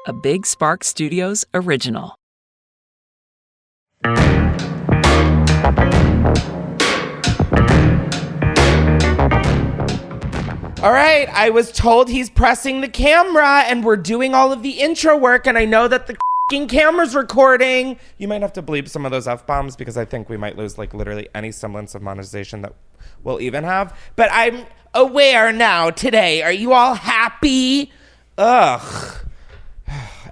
a Big Spark Studios original. All right, I was told he's pressing the camera and we're doing all of the intro work, and I know that the f***ing camera's recording. You might have to bleep some of those F-bombs because I think we might lose like literally any semblance of monetization that we'll even have. But I'm aware now today. Are you all happy? Ugh.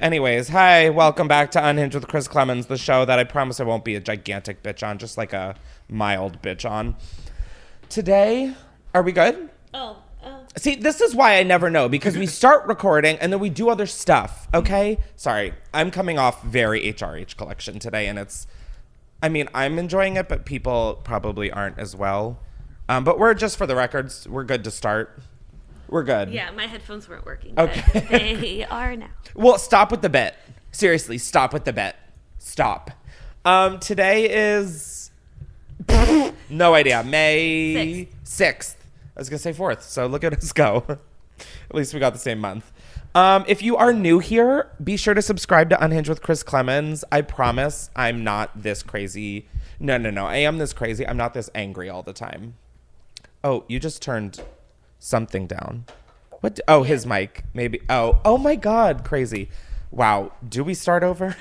Anyways, hi, welcome back to Unhinged with Chris Klemens, the show that I promise I won't be a gigantic bitch on, just like a mild bitch on. Today, are we good? See, this is why I never know, because we start recording and then we do other stuff, okay? Sorry, I'm coming off very HRH collection today, and I'm enjoying it, but people probably aren't as well. But we're, just for the records, we're good to start. We're good. Yeah, my headphones weren't working. Okay. But they are now. Well, stop with the bit. Seriously, stop with the bit. Stop. Today is... no idea. May 6th. I was going to say 4th, so look at us go. At least we got the same month. If you are new here, be sure to subscribe to Unhinged with Chris Klemens. I promise I'm not this crazy. No. I am this crazy. I'm not this angry all the time. Oh, you just turned something down. What? Oh, his mic. Maybe. Oh my God. Crazy. Wow. Do we start over?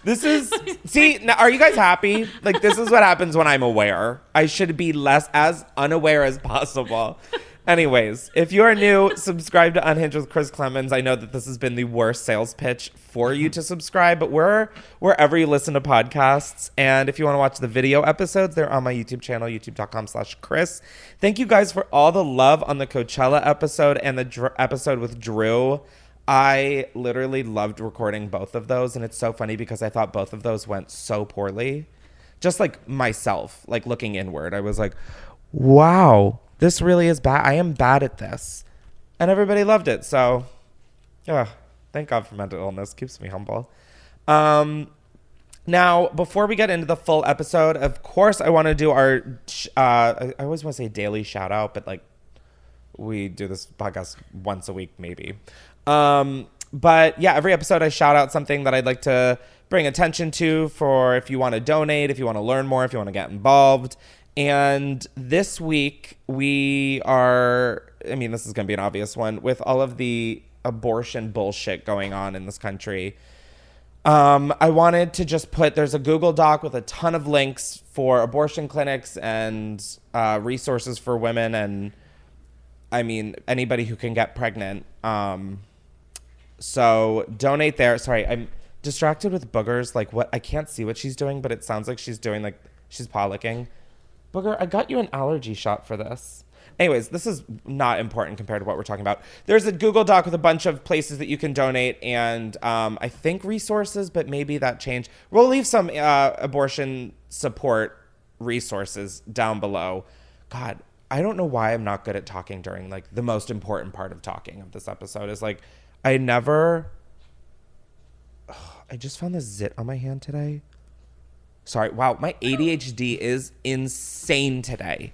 This is... See, now, are you guys happy? Like, this is what happens when I'm aware. I should be as unaware as possible. Anyways, if you are new, subscribe to Unhinged with Chris Klemens. I know that this has been the worst sales pitch for you to subscribe, but we're wherever you listen to podcasts. And if you want to watch the video episodes, they're on my YouTube channel, youtube.com/Chris. Thank you guys for all the love on the Coachella episode and the episode with Drew. I literally loved recording both of those, and it's so funny because I thought both of those went so poorly. Just like myself, like looking inward, I was like, wow, this really is bad. I am bad at this. And everybody loved it. So, thank God for mental illness. Keeps me humble. Now, before we get into the full episode, of course, I want to do our, I always want to say daily shout out, but like we do this podcast once a week, maybe. But yeah, every episode I shout out something that I'd like to bring attention to for if you want to donate, if you want to learn more, if you want to get involved. And this week this is going to be an obvious one with all of the abortion bullshit going on in this country. I wanted to just there's a Google Doc with a ton of links for abortion clinics and resources for women and anybody who can get pregnant. So donate there. Sorry, I'm distracted with Boogers. Like what? I can't see what she's doing, but it sounds like she's doing she's paw licking. Booger, I got you an allergy shot for this. Anyways, this is not important compared to what we're talking about. There's a Google Doc with a bunch of places that you can donate and I think resources, but maybe that changed. We'll leave some abortion support resources down below. God, I don't know why I'm not good at talking during the most important part of talking of this episode is I just found this zit on my hand today. Sorry. Wow. My ADHD is insane today.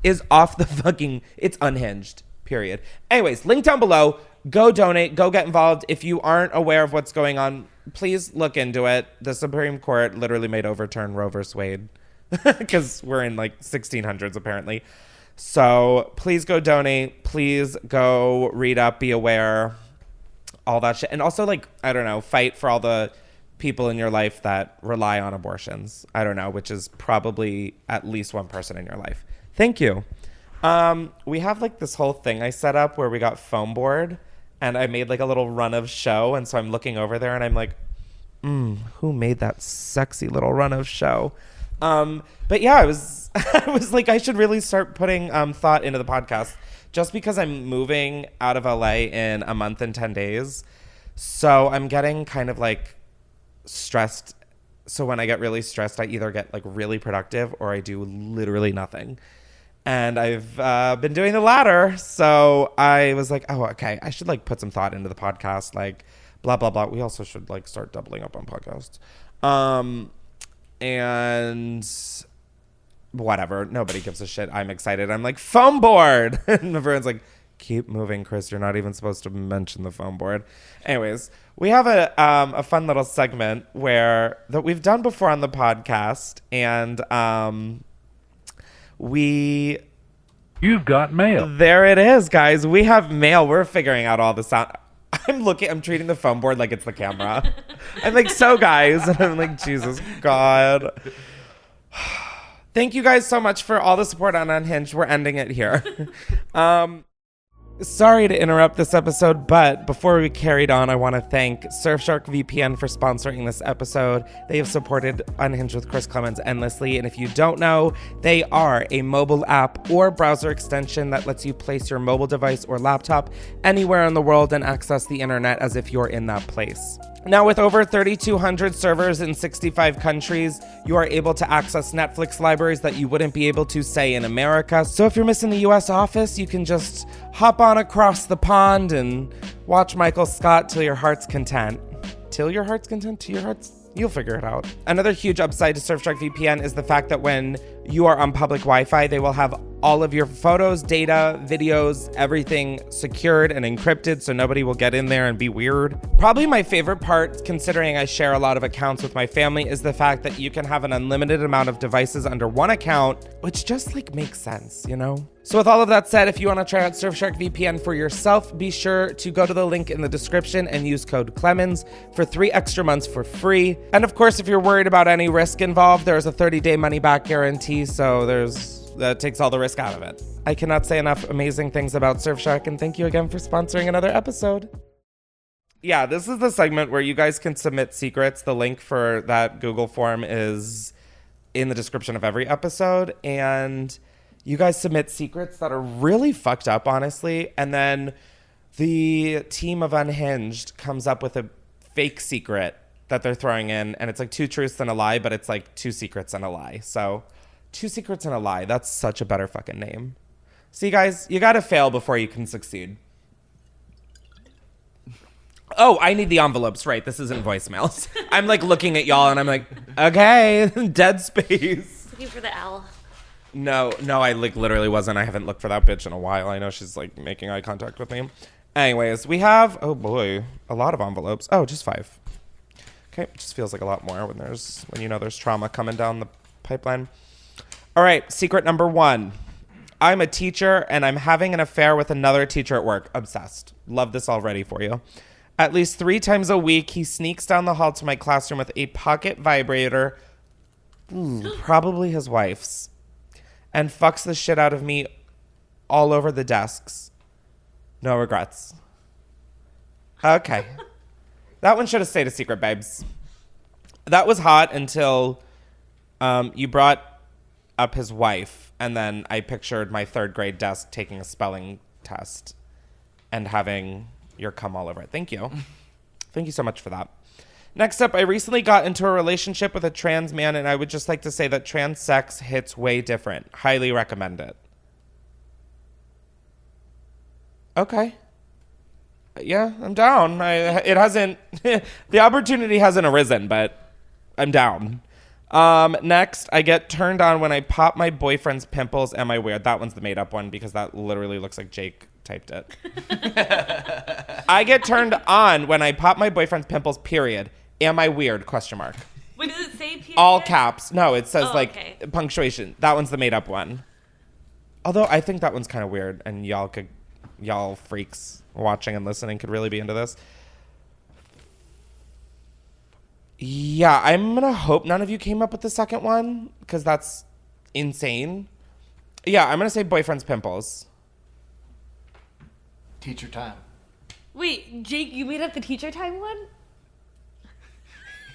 Is off the fucking... It's unhinged. Period. Anyways, link down below. Go donate. Go get involved. If you aren't aware of what's going on, please look into it. The Supreme Court literally made overturn Roe vs. Wade. Because we're in 1600s apparently. So please go donate. Please go read up. Be aware. All that shit. And also I don't know, fight for all the people in your life that rely on abortions. I don't know, which is probably at least one person in your life. Thank you. We have this whole thing I set up where we got foam board and I made a little run of show. And so I'm looking over there and I'm like, who made that sexy little run of show? But yeah, I was I should really start putting thought into the podcast just because I'm moving out of LA in a month and 10 days. So I'm getting kind of stressed. So when I get really stressed, I either get really productive or I do literally nothing. And I've been doing the latter. So I was like, oh, okay, I should put some thought into the podcast, blah, blah, blah. We also should start doubling up on podcasts. And whatever. Nobody gives a shit. I'm excited. I'm foam board. And everyone's like, Keep moving, Chris. You're not even supposed to mention the phone board. Anyways, we have a fun little segment that we've done before on the podcast, and You've got mail. there it is, guys. We have mail. We're figuring out all the sound. I'm treating the phone board like it's the camera. I'm like, so guys, and I'm like, Jesus God. Thank you guys so much for all the support on Unhinged. We're ending it here. Sorry to interrupt this episode, but before we carried on, I want to thank Surfshark VPN for sponsoring this episode. They have supported Unhinged with Chris Klemens endlessly, and if you don't know, they are a mobile app or browser extension that lets you place your mobile device or laptop anywhere in the world and access the internet as if you're in that place. Now, with over 3,200 servers in 65 countries, you are able to access Netflix libraries that you wouldn't be able to, say, in America. So if you're missing the US office, you can just hop on across the pond and watch Michael Scott till your heart's content. Till your heart's content? To your heart's... You'll figure it out. Another huge upside to Surfshark VPN is the fact that when you are on public Wi-Fi, they will have all of your photos, data, videos, everything secured and encrypted so nobody will get in there and be weird. Probably my favorite part, considering I share a lot of accounts with my family, is the fact that you can have an unlimited amount of devices under one account, which just like makes sense, you know? So with all of that said, if you want to try out Surfshark VPN for yourself, be sure to go to the link in the description and use code Klemens for 3 extra months for free. And of course, if you're worried about any risk involved, there's a 30-day money-back guarantee, so that takes all the risk out of it. I cannot say enough amazing things about Surfshark, and thank you again for sponsoring another episode. Yeah, this is the segment where you guys can submit secrets. The link for that Google form is in the description of every episode, and you guys submit secrets that are really fucked up, honestly, and then the team of Unhinged comes up with a fake secret that they're throwing in, and it's like 2 truths and a lie, but it's like 2 secrets and a lie. So 2 secrets and a lie. That's such a better fucking name. See, guys, you gotta fail before you can succeed. Oh, I need the envelopes. Right, this isn't voicemails. I'm like looking at y'all and I'm like, okay, dead space. Looking for the owl. No, I like literally wasn't. I haven't looked for that bitch in a while. I know she's like making eye contact with me. Anyways, we have, oh boy, a lot of envelopes. Oh, just 5. Okay, it just feels like a lot more when you know there's trauma coming down the pipeline. All right, secret number 1. I'm a teacher and I'm having an affair with another teacher at work. Obsessed. Love this already for you. At least 3 times a week, he sneaks down the hall to my classroom with a pocket vibrator, probably his wife's, and fucks the shit out of me all over the desks. No regrets. Okay. That one should have stayed a secret, babes. That was hot until you brought up his wife, and then I pictured my 3rd grade desk taking a spelling test and having your cum all over it. Thank you. Thank you so much for that. Next up, I recently got into a relationship with a trans man, and I would just like to say that trans sex hits way different. Highly recommend it. Okay. Yeah, I'm down. It hasn't, the opportunity hasn't arisen, but I'm down. Next, I get turned on when I pop my boyfriend's pimples. Am I weird? That one's the made up one because that literally looks like Jake typed it. I get turned on when I pop my boyfriend's pimples, period. Am I weird? Question mark. Wait, does it say period? All caps. No, it says okay. Punctuation. That one's the made up one. Although I think that one's kind of weird, and y'all freaks watching and listening could really be into this. Yeah, I'm gonna hope none of you came up with the second one because that's insane. Yeah, I'm gonna say boyfriend's pimples. Teacher time. Wait, Jake, you made up the teacher time one?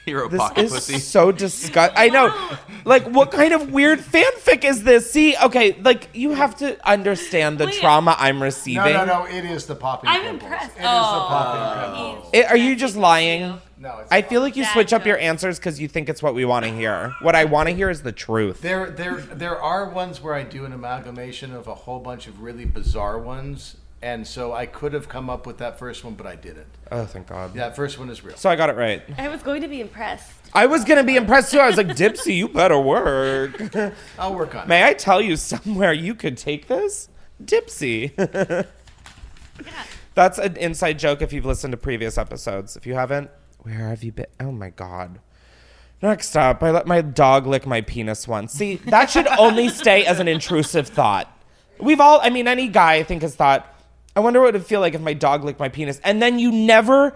Hero This pocket is pussy. so disgusting. I know. Like, what kind of weird fanfic is this? See, okay, like, you have to understand the Wait. trauma I'm receiving. No. It is the popping I'm pimples. impressed. It is the popping pimples. Are you just lying? No, it's I feel like you Bad switch up your joke. answers because you think it's what we want to hear. What I want to hear is the truth. There are ones where I do an amalgamation of a whole bunch of really bizarre ones, and so I could have come up with that first one, but I didn't. Oh, thank God. That first one is real. So I got it right. I was going to be impressed. I was going to be impressed too. I was like, Dipsea, you better work. I'll work on it. May I tell you somewhere you could take this? Dipsea. That's an inside joke if you've listened to previous episodes. If you haven't, where have you been? Oh my God. Next up, I let my dog lick my penis once. See, that should only stay as an intrusive thought. Any guy I think has thought, I wonder what it would feel like if my dog licked my penis. And then you never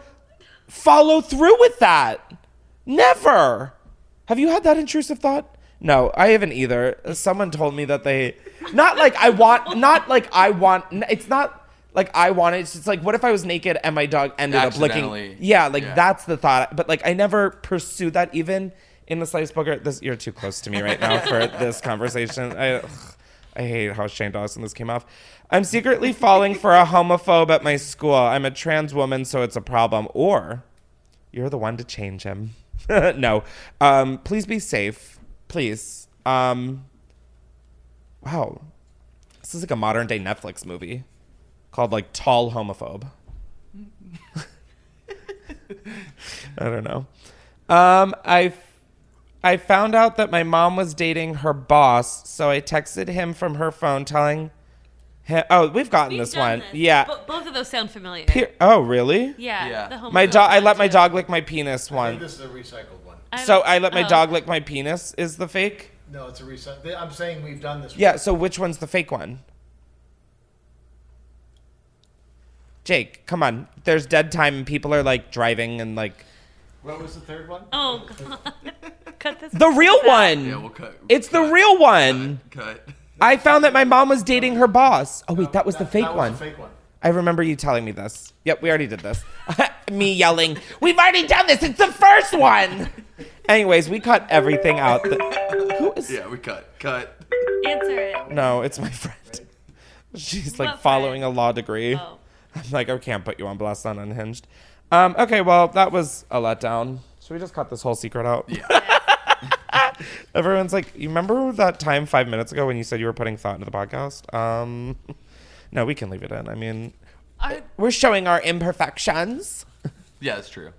follow through with that. Never. Have you had that intrusive thought? No, I haven't either. Someone told me that it's not like I want it. It's just like, what if I was naked and my dog ended up licking? Yeah, that's the thought. But like, I never pursued that even in the slightest. Booger. You're too close to me right now for this conversation. I hate how Shane Dawson this came off. I'm secretly falling for a homophobe at my school. I'm a trans woman, so it's a problem. Or you're the one to change him. No. Please be safe. Please. Wow. This is like a modern day Netflix movie called like Tall Homophobe. I don't know. I found out that my mom was dating her boss, so I texted him from her phone telling him. Oh, we've gotten this one. This. Yeah. Both of those sound familiar. Oh, really? Yeah. The My dog. I let my dog lick my penis I one. think this is a recycled one. So I let my dog lick my penis is the fake? No, it's a recycle. I'm saying we've done this. Yeah. So which one's the fake one? Jake, come on. There's dead time and people are like driving and like. What was the third one? Oh God. Cut this. The real one. Yeah, we'll cut. It's the real one. Cut. I found that my mom was dating her boss. Oh wait, that was the fake that one. was the fake one. I remember you telling me this. Yep, we already did this. Me yelling, "We've already done this. It's the first one." Anyways, we cut everything out. Who is? Yeah, we cut. Cut. Answer it. No, it's my friend. She's like What following friend? a law degree. Oh. I'm like, I can't put you on blast on Unhinged. Okay, well, that was a letdown. Should we just cut this whole secret out? Yeah. Everyone's like, you remember that time 5 minutes ago when you said you were putting thought into the podcast? No, we can leave it in. I mean, we're showing our imperfections. Yeah, it's true.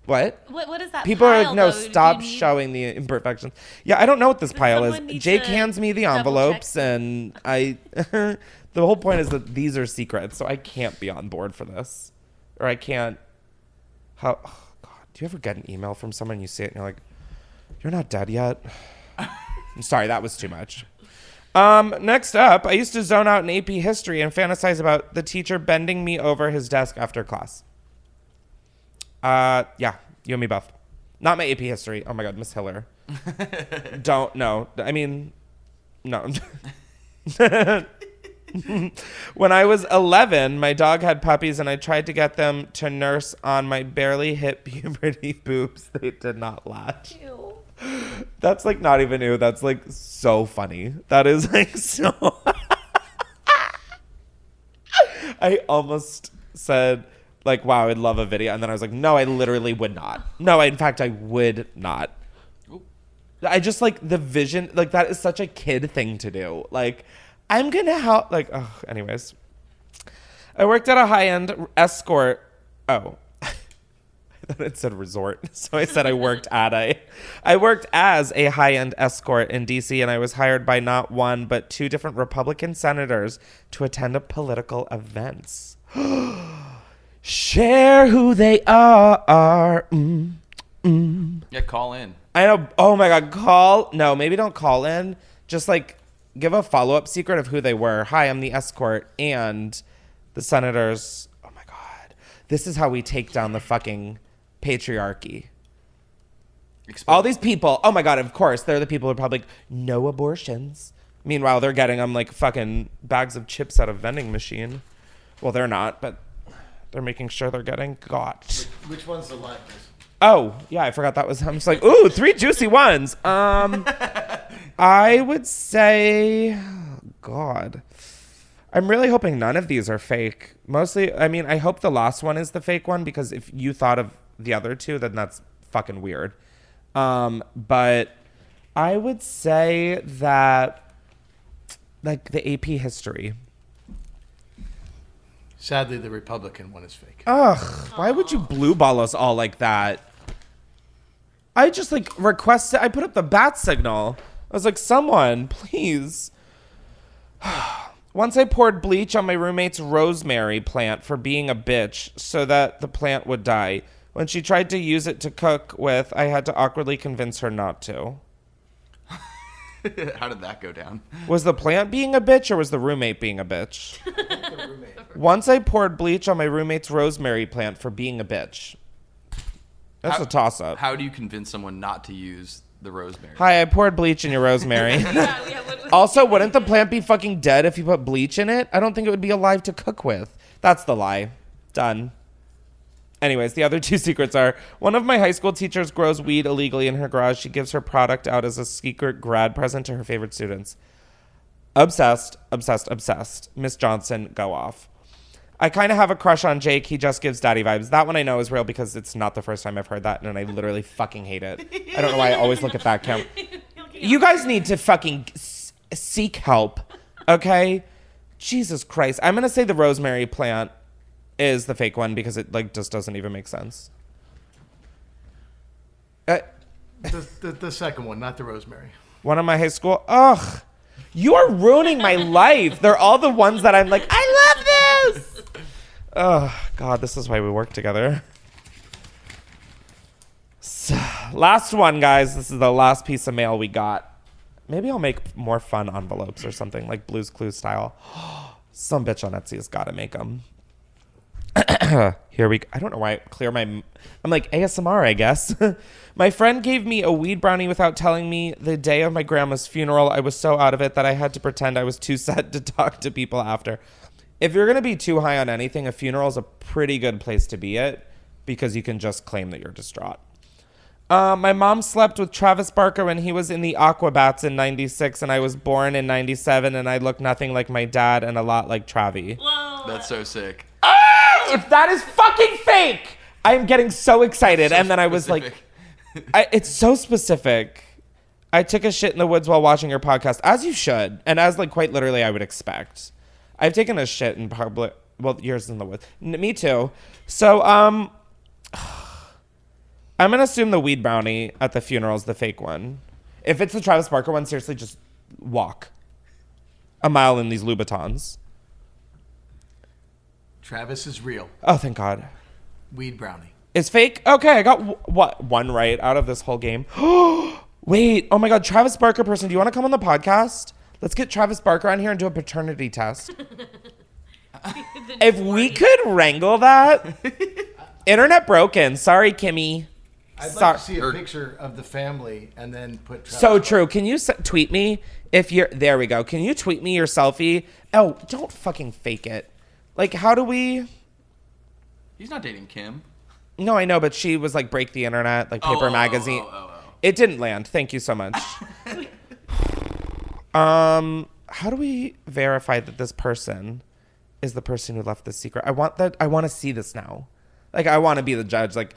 What? What is that? People are like, pile, no, though? stop Do you need- showing the imperfections. Yeah, I don't know what this pile is. someone need Jake to hands me the double envelopes, check? and the whole point is that these are secrets, so I can't be on board for this, or I can't. Oh, God, do you ever get an email from someone and you see it and you're like, you're not dead yet? I'm sorry, that was too much. Next up, I used to zone out in AP history and fantasize about the teacher bending me over his desk after class. Yeah, you and me both. Not my AP history. Oh my God, Miss Hiller. Don't, no. I mean, no. When I was 11, my dog had puppies and I tried to get them to nurse on my barely hit puberty boobs. They did not latch. Ew. That's like not even new. That's like so funny. That is like so. I almost said like, wow, I'd love a video. And then I was like, no, I literally would not. No, in fact, I would not. I just like the vision. Like that is such a kid thing to do. Like I'm going to help. Like, oh, anyways. I worked at a high-end escort. Oh. I thought it said resort. So I said I worked as a high-end escort in DC, and I was hired by not one, but two different Republican senators to attend a political events. Share who they are. Yeah, call in. I know. Oh my God. Call. No, maybe don't call in. Just like give a follow-up secret of who they were. Hi, I'm the escort and the senators. Oh my God. This is how we take down the fucking patriarchy. All these people, oh my God, of course, they're the people who are probably like, no abortions. Meanwhile, they're getting them like fucking bags of chips out of vending machine. Well, they're not, but they're making sure they're getting got. Which one's the line? Oh, yeah, I forgot that was, I'm just like, ooh, 3 juicy ones. I would say, oh God, I'm really hoping none of these are fake. Mostly, I mean, I hope the last one is the fake one, because if you thought of the other two, then that's fucking weird. But I would say that, like, the AP history. Sadly, the Republican one is fake. Ugh, why would you blue ball us all like that? I just, like, requested, I put up the bat signal. I was like, someone, please. Once I poured bleach on my roommate's rosemary plant for being a bitch so that the plant would die. When she tried to use it to cook with, I had to awkwardly convince her not to. How did that go down? Was the plant being a bitch or was the roommate being a bitch? Once I poured bleach on my roommate's rosemary plant for being a bitch. That's a toss-up. How do you convince someone not to use the rosemary? Hi, I poured bleach in your rosemary. Also, wouldn't the plant be fucking dead if you put bleach in it? I don't think it would be alive to cook with. That's the lie. Done. Anyways, the other 2 secrets are, one of my high school teachers grows weed illegally in her garage. She gives her product out as a secret grad present to her favorite students. Obsessed, obsessed, obsessed. Miss Johnson, go off. I kind of have a crush on Jake. He just gives daddy vibes. That one I know is real because it's not the first time I've heard that, and I literally fucking hate it. I don't know why I always look at that camera. You guys need to fucking seek help, okay? Jesus Christ. I'm going to say the rosemary plant is the fake one because it like just doesn't even make sense. The second one, not the rosemary. One of my high school. Ugh. You are ruining my life. They're all the ones that I'm like, I love this. Oh, God, this is why we work together. So, last one, guys. This is the last piece of mail we got. Maybe I'll make more fun envelopes or something like Blue's Clues style. Some bitch on Etsy has got to make them. Here we go. I don't know why I clear my... I'm like ASMR, I guess. My friend gave me a weed brownie without telling me the day of my grandma's funeral. I was so out of it that I had to pretend I was too sad to talk to people after. If you're going to be too high on anything, a funeral is a pretty good place to be at because you can just claim that you're distraught. My mom slept with Travis Barker when he was in the Aquabats in 96 and I was born in 97 and I look nothing like my dad and a lot like Travi. Whoa. That's so sick. If that is fucking fake, I'm getting so excited. And then I was like, it's so specific. I took a shit in the woods while watching your podcast, as you should. And as like quite literally I would expect. I've taken a shit in public. Well, yours in the woods. Me too. So, I'm going to assume the weed brownie at the funeral is the fake one. If it's the Travis Barker one, seriously, just walk a mile in these Louboutins. Travis is real. Oh, thank God. Weed brownie. It's fake? Okay, I got one right out of this whole game. Wait, oh my God, Travis Barker person, do you want to come on the podcast? Let's get Travis Barker on here and do a paternity test. If we could wrangle that. Internet broken. Sorry, Kimmy. I'd like to see a picture of the family and then put Travis So Barker. true. Can you tweet me if you're... There we go. Can you tweet me your selfie? Oh, don't fucking fake it. Like, how do we... He's not dating Kim. No, I know, but she was like break the internet, like Paper Magazine. It didn't land. Thank you so much. How do we verify that this person is the person who left the secret? I want to see this now. Like, I want to be the judge. Like,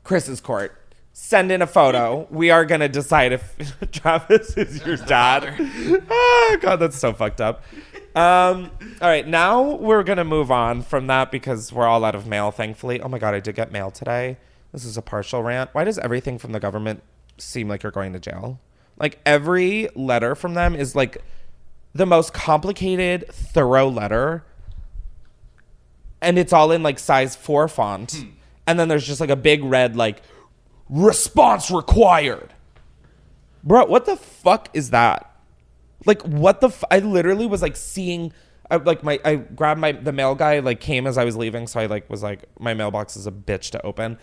Chris's court. Send in a photo. We are going to decide if Travis is your dad. Oh, God, that's so fucked up. All right, now we're going to move on from that because we're all out of mail, thankfully. Oh, my God, I did get mail today. This is a partial rant. Why does everything from the government seem like you're going to jail? Like, every letter from them is, like, the most complicated, thorough letter. And it's all in, like, size 4 font. And then there's just, like, a big red, like, response required. Bro, what the fuck is that? Like, what the I literally was, like, seeing... I grabbed the mail guy, like, came as I was leaving. So I, like, was like, my mailbox is a bitch to open.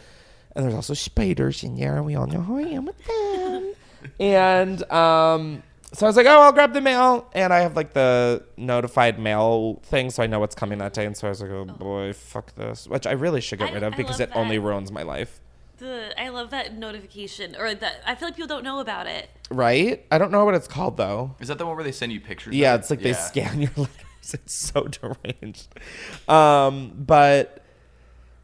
And there's also spiders in there. And we all know who I am with them. And so I was like, oh, I'll grab the mail. And I have, like, the notified mail thing. So I know what's coming that day. And so I was like, oh, boy, fuck this. Which I really should get rid of because it only ruins my life. I love that notification, or that I feel like people don't know about it. Right? I don't know what it's called, though. Is that the one where they send you pictures? Yeah, it's like they scan your letters. It's so deranged. So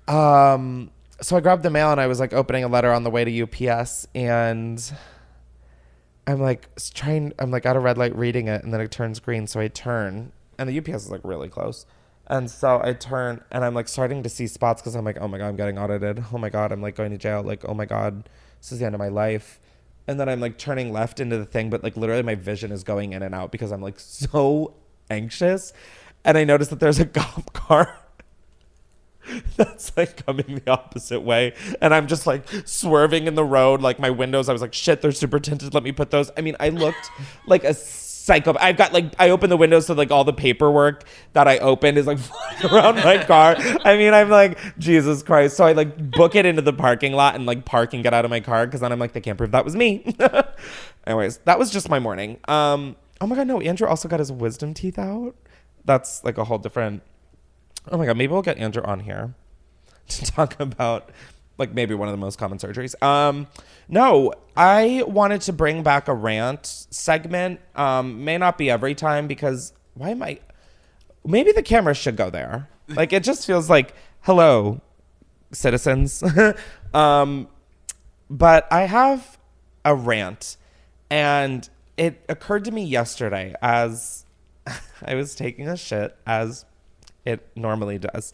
I grabbed the mail and I was like opening a letter on the way to UPS, and I'm like at a red light reading it, and then it turns green. So I turn, and the UPS is like really close. And so I turn, and I'm like starting to see spots because I'm like, oh my God, I'm getting audited. Oh my God, I'm like going to jail. Like, oh my God, this is the end of my life. And then I'm like turning left into the thing, but like literally my vision is going in and out because I'm like so anxious. And I noticed that there's a cop car that's like coming the opposite way. And I'm just like swerving in the road. Like my windows, I was like, shit, they're super tinted. Let me put those. I mean, I looked like a psycho. I've got like, I opened the windows so like all the paperwork that I opened is like flying around my car. I mean, I'm like, Jesus Christ. So I like book it into the parking lot and like park and get out of my car. Cause then I'm like, they can't prove that was me. Anyways, that was just my morning. Oh my God, no, Andrew also got his wisdom teeth out. That's like a whole different, oh my God, maybe we'll get Andrew on here to talk about like maybe one of the most common surgeries. No, I wanted to bring back a rant segment. May not be every time because maybe the camera should go there. Like it just feels like, hello, citizens. But I have a rant and it occurred to me yesterday as I was taking a shit, as it normally does.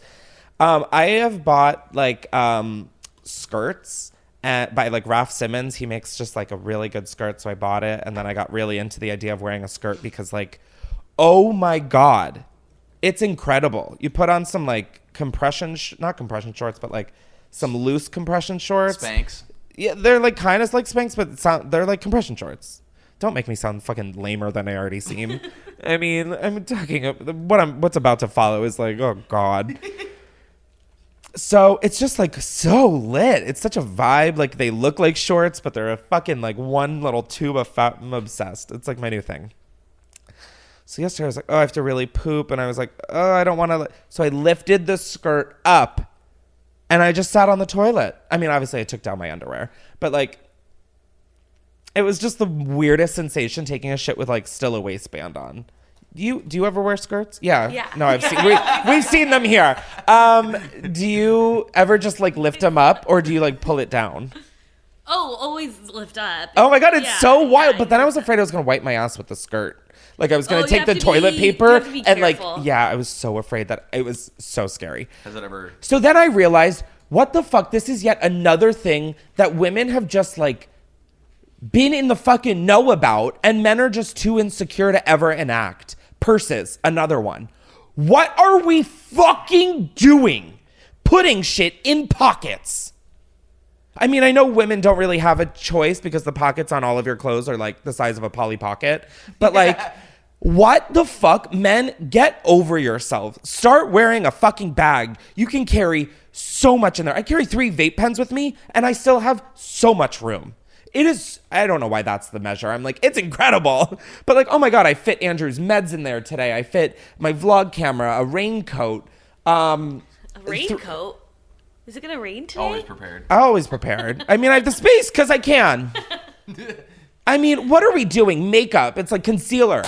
I have bought like skirts by like Raf Simons. He makes just like a really good skirt, so I bought it, and then I got really into the idea of wearing a skirt because like, oh my God, it's incredible. You put on some like not compression shorts, but like some loose compression shorts. Spanx. Yeah, they're like kind of like Spanx, but they're like compression shorts. Don't make me sound fucking lamer than I already seem. I mean, I'm talking what's about to follow is like, oh God. So it's just like so lit. It's such a vibe. Like they look like shorts, but they're a fucking like one little tube of fat. I'm obsessed. It's like my new thing. So yesterday I was like, oh, I have to really poop. And I was like, oh, I don't want to. So I lifted the skirt up and I just sat on the toilet. I mean, obviously I took down my underwear, but like, it was just the weirdest sensation taking a shit with like still a waistband on. Do you ever wear skirts? Yeah. No, I've seen we've seen them here. Do you ever just like lift them up or do you like pull it down? Oh, always lift up. Oh my God, it's so wild. But then I was afraid I was gonna wipe my ass with the skirt. Like I was gonna take the toilet paper and like I was so afraid that it was so scary. Has it ever? So then I realized, what the fuck? This is yet another thing that women have just like been in the fucking know about, and men are just too insecure to ever enact. Purses, another one. What are we fucking doing? Putting shit in pockets. I mean, I know women don't really have a choice because the pockets on all of your clothes are like the size of a Polly Pocket. But like, what the fuck? Men, get over yourself. Start wearing a fucking bag. You can carry so much in there. I carry 3 vape pens with me and I still have so much room. It is, I don't know why that's the measure. I'm like, it's incredible. But like, oh my God, I fit Andrew's meds in there today. I fit my vlog camera, a raincoat. A raincoat? Is it going to rain today? Always prepared. Always prepared. I mean, I have the space because I can. I mean, what are we doing? Makeup. It's like concealer.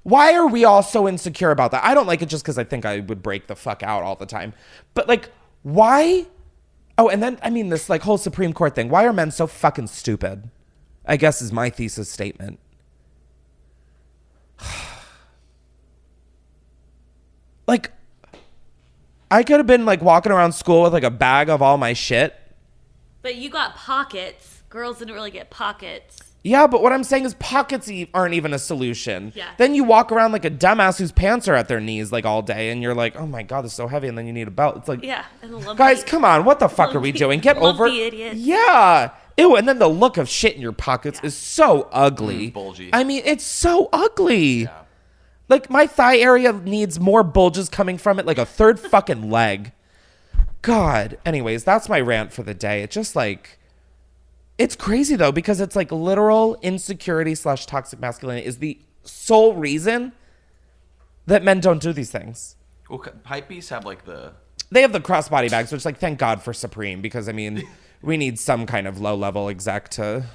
Why are we all so insecure about that? I don't like it just because I think I would break the fuck out all the time. But like, why? Oh, and then, I mean, this like whole Supreme Court thing. Why are men so fucking stupid? I guess is my thesis statement. Like, I could have been like walking around school with like a bag of all my shit. But you got pockets. Girls didn't really get pockets. Yeah, but what I'm saying is pockets aren't even a solution. Yeah. Then you walk around like a dumbass whose pants are at their knees like all day and you're like, oh my God, this is so heavy. And then you need a belt. It's like, Yeah. And the lumpy, guys, come on. What the fuck are we doing? Get over it. idiots. Yeah. Ew. And then the look of shit in your pockets is so ugly. Bulgy. I mean, it's so ugly. Yeah. Like my thigh area needs more bulges coming from it, like a third fucking leg. God. Anyways, that's my rant for the day. It's just like, it's crazy though, because it's like literal insecurity / toxic masculinity is the sole reason that men don't do these things. Well, hypebeasts have like They have the crossbody bags, which like, thank God for Supreme, because I mean, we need some kind of low level exec to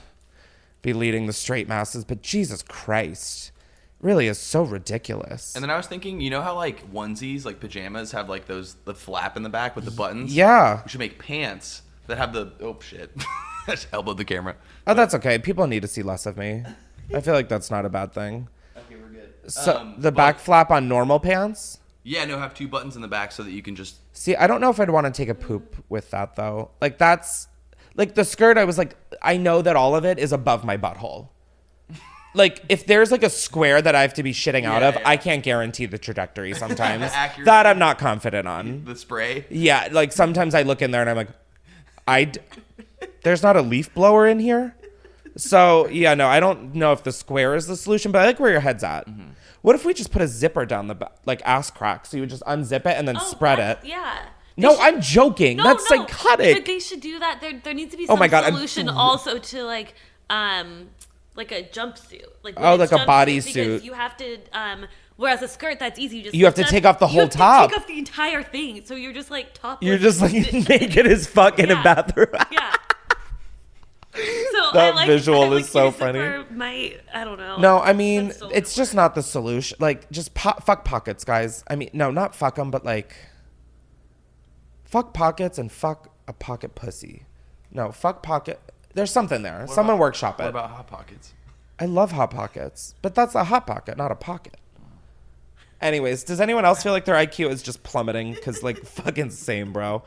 be leading the straight masses, but Jesus Christ. Really is so ridiculous. And then I was thinking, you know how like onesies, like pajamas have like the flap in the back with the buttons? Yeah. We should make pants that have the, oh shit. I just elbowed the camera. Oh, that's okay. People need to see less of me. I feel like that's not a bad thing. Okay, we're good. So the back flap on normal pants? Yeah, no, have 2 buttons in the back so that you can just. See, I don't know if I'd want to take a poop with that though. Like that's, like the skirt, I was like, I know that all of it is above my butthole. like if there's like a square that I have to be shitting out of, yeah. I can't guarantee the trajectory sometimes. Accuracy. That I'm not confident on. The spray. Yeah, like sometimes I look in there and I'm like, there's not a leaf blower in here. So yeah, no, I don't know if the square is the solution, but I like where your head's at. Mm-hmm. What if we just put a zipper down the like ass crack, so you would just unzip it and then spread it? Yeah. No, I'm joking. That's psychotic. But they should do that. There needs to be Oh some my God, solution also to like a jumpsuit. Like like a jumpsuit, bodysuit. because you have to whereas a skirt, that's easy. You have to take off the whole top. Take off the entire thing. So you're just like topless. You're just like naked as fuck in a bathroom. Yeah. So That visual is so your funny. zipper might, I don't know. No, I mean, That's so it's just not the solution. Like, just fuck pockets, guys. I mean, no, not fuck them, but like, fuck pockets and fuck a pocket pussy. No, fuck pocket. There's something there. Someone workshop it. What about Hot Pockets? I love Hot Pockets, but that's a Hot Pocket, not a pocket. Anyways, does anyone else feel like their IQ is just plummeting? Because, like, fucking same, bro.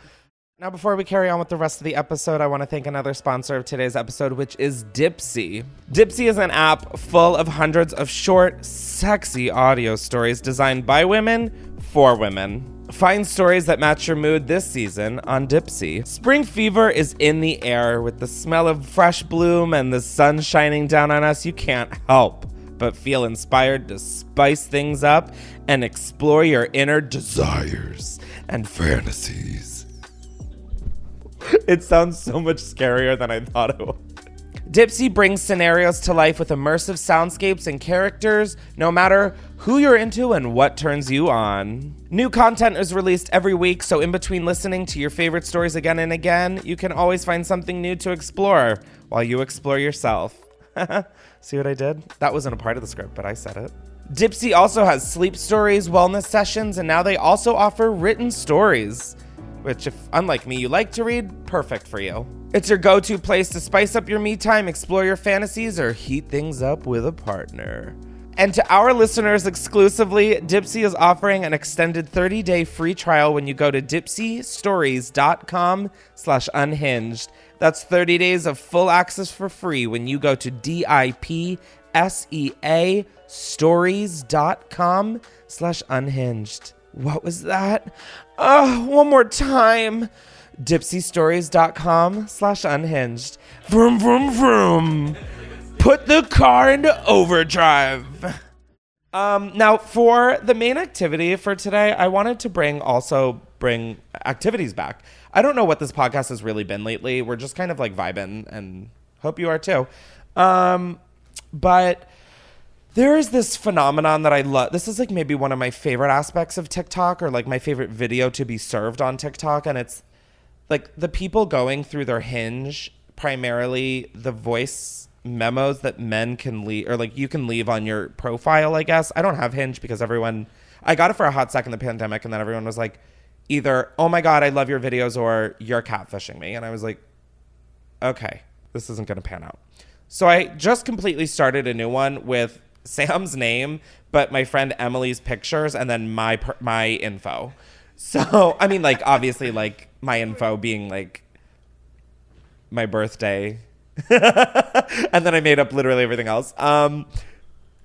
Now, before we carry on with the rest of the episode, I want to thank another sponsor of today's episode, which is Dipsea. Dipsea is an app full of hundreds of short, sexy audio stories designed by women for women. Find stories that match your mood this season on Dipsea. Spring fever is in the air with the smell of fresh bloom and the sun shining down on us. You can't help but feel inspired to spice things up and explore your inner desires and fantasies. It sounds so much scarier than I thought it would. Dipsea brings scenarios to life with immersive soundscapes and characters, no matter who you're into and what turns you on. New content is released every week, so in between listening to your favorite stories again and again, you can always find something new to explore while you explore yourself. See what I did? That wasn't a part of the script, but I said it. Dipsea also has sleep stories, wellness sessions, and now they also offer written stories, which, if unlike me, you like to read, perfect for you. It's your go-to place to spice up your me time, explore your fantasies, or heat things up with a partner. And to our listeners exclusively, Dipsea is offering an extended 30-day free trial when you go to dipseastories.com/unhinged. That's 30 days of full access for free when you go to DIPSEA stories.com/unhinged. What was that? One more time. Dipseastories.com/unhinged. Vroom, vroom, vroom. Put the car into overdrive. Now, for the main activity for today, I wanted to bring activities back. I don't know what this podcast has really been lately. We're just kind of like vibing, and hope you are too. But there is this phenomenon that I love. This is like maybe one of my favorite aspects of TikTok, or like my favorite video to be served on TikTok. And it's like the people going through their Hinge, primarily the voice memos that men can leave, or like you can leave on your profile, I guess. I don't have Hinge because I got it for a hot second in the pandemic, and then everyone was like, either, oh my God, I love your videos, or you're catfishing me. And I was like, okay, this isn't going to pan out. So I just completely started a new one with Sam's name, but my friend Emily's pictures, and then my info. So, I mean, like, obviously, like, my info being, like, my birthday. And then I made up literally everything else. Oh,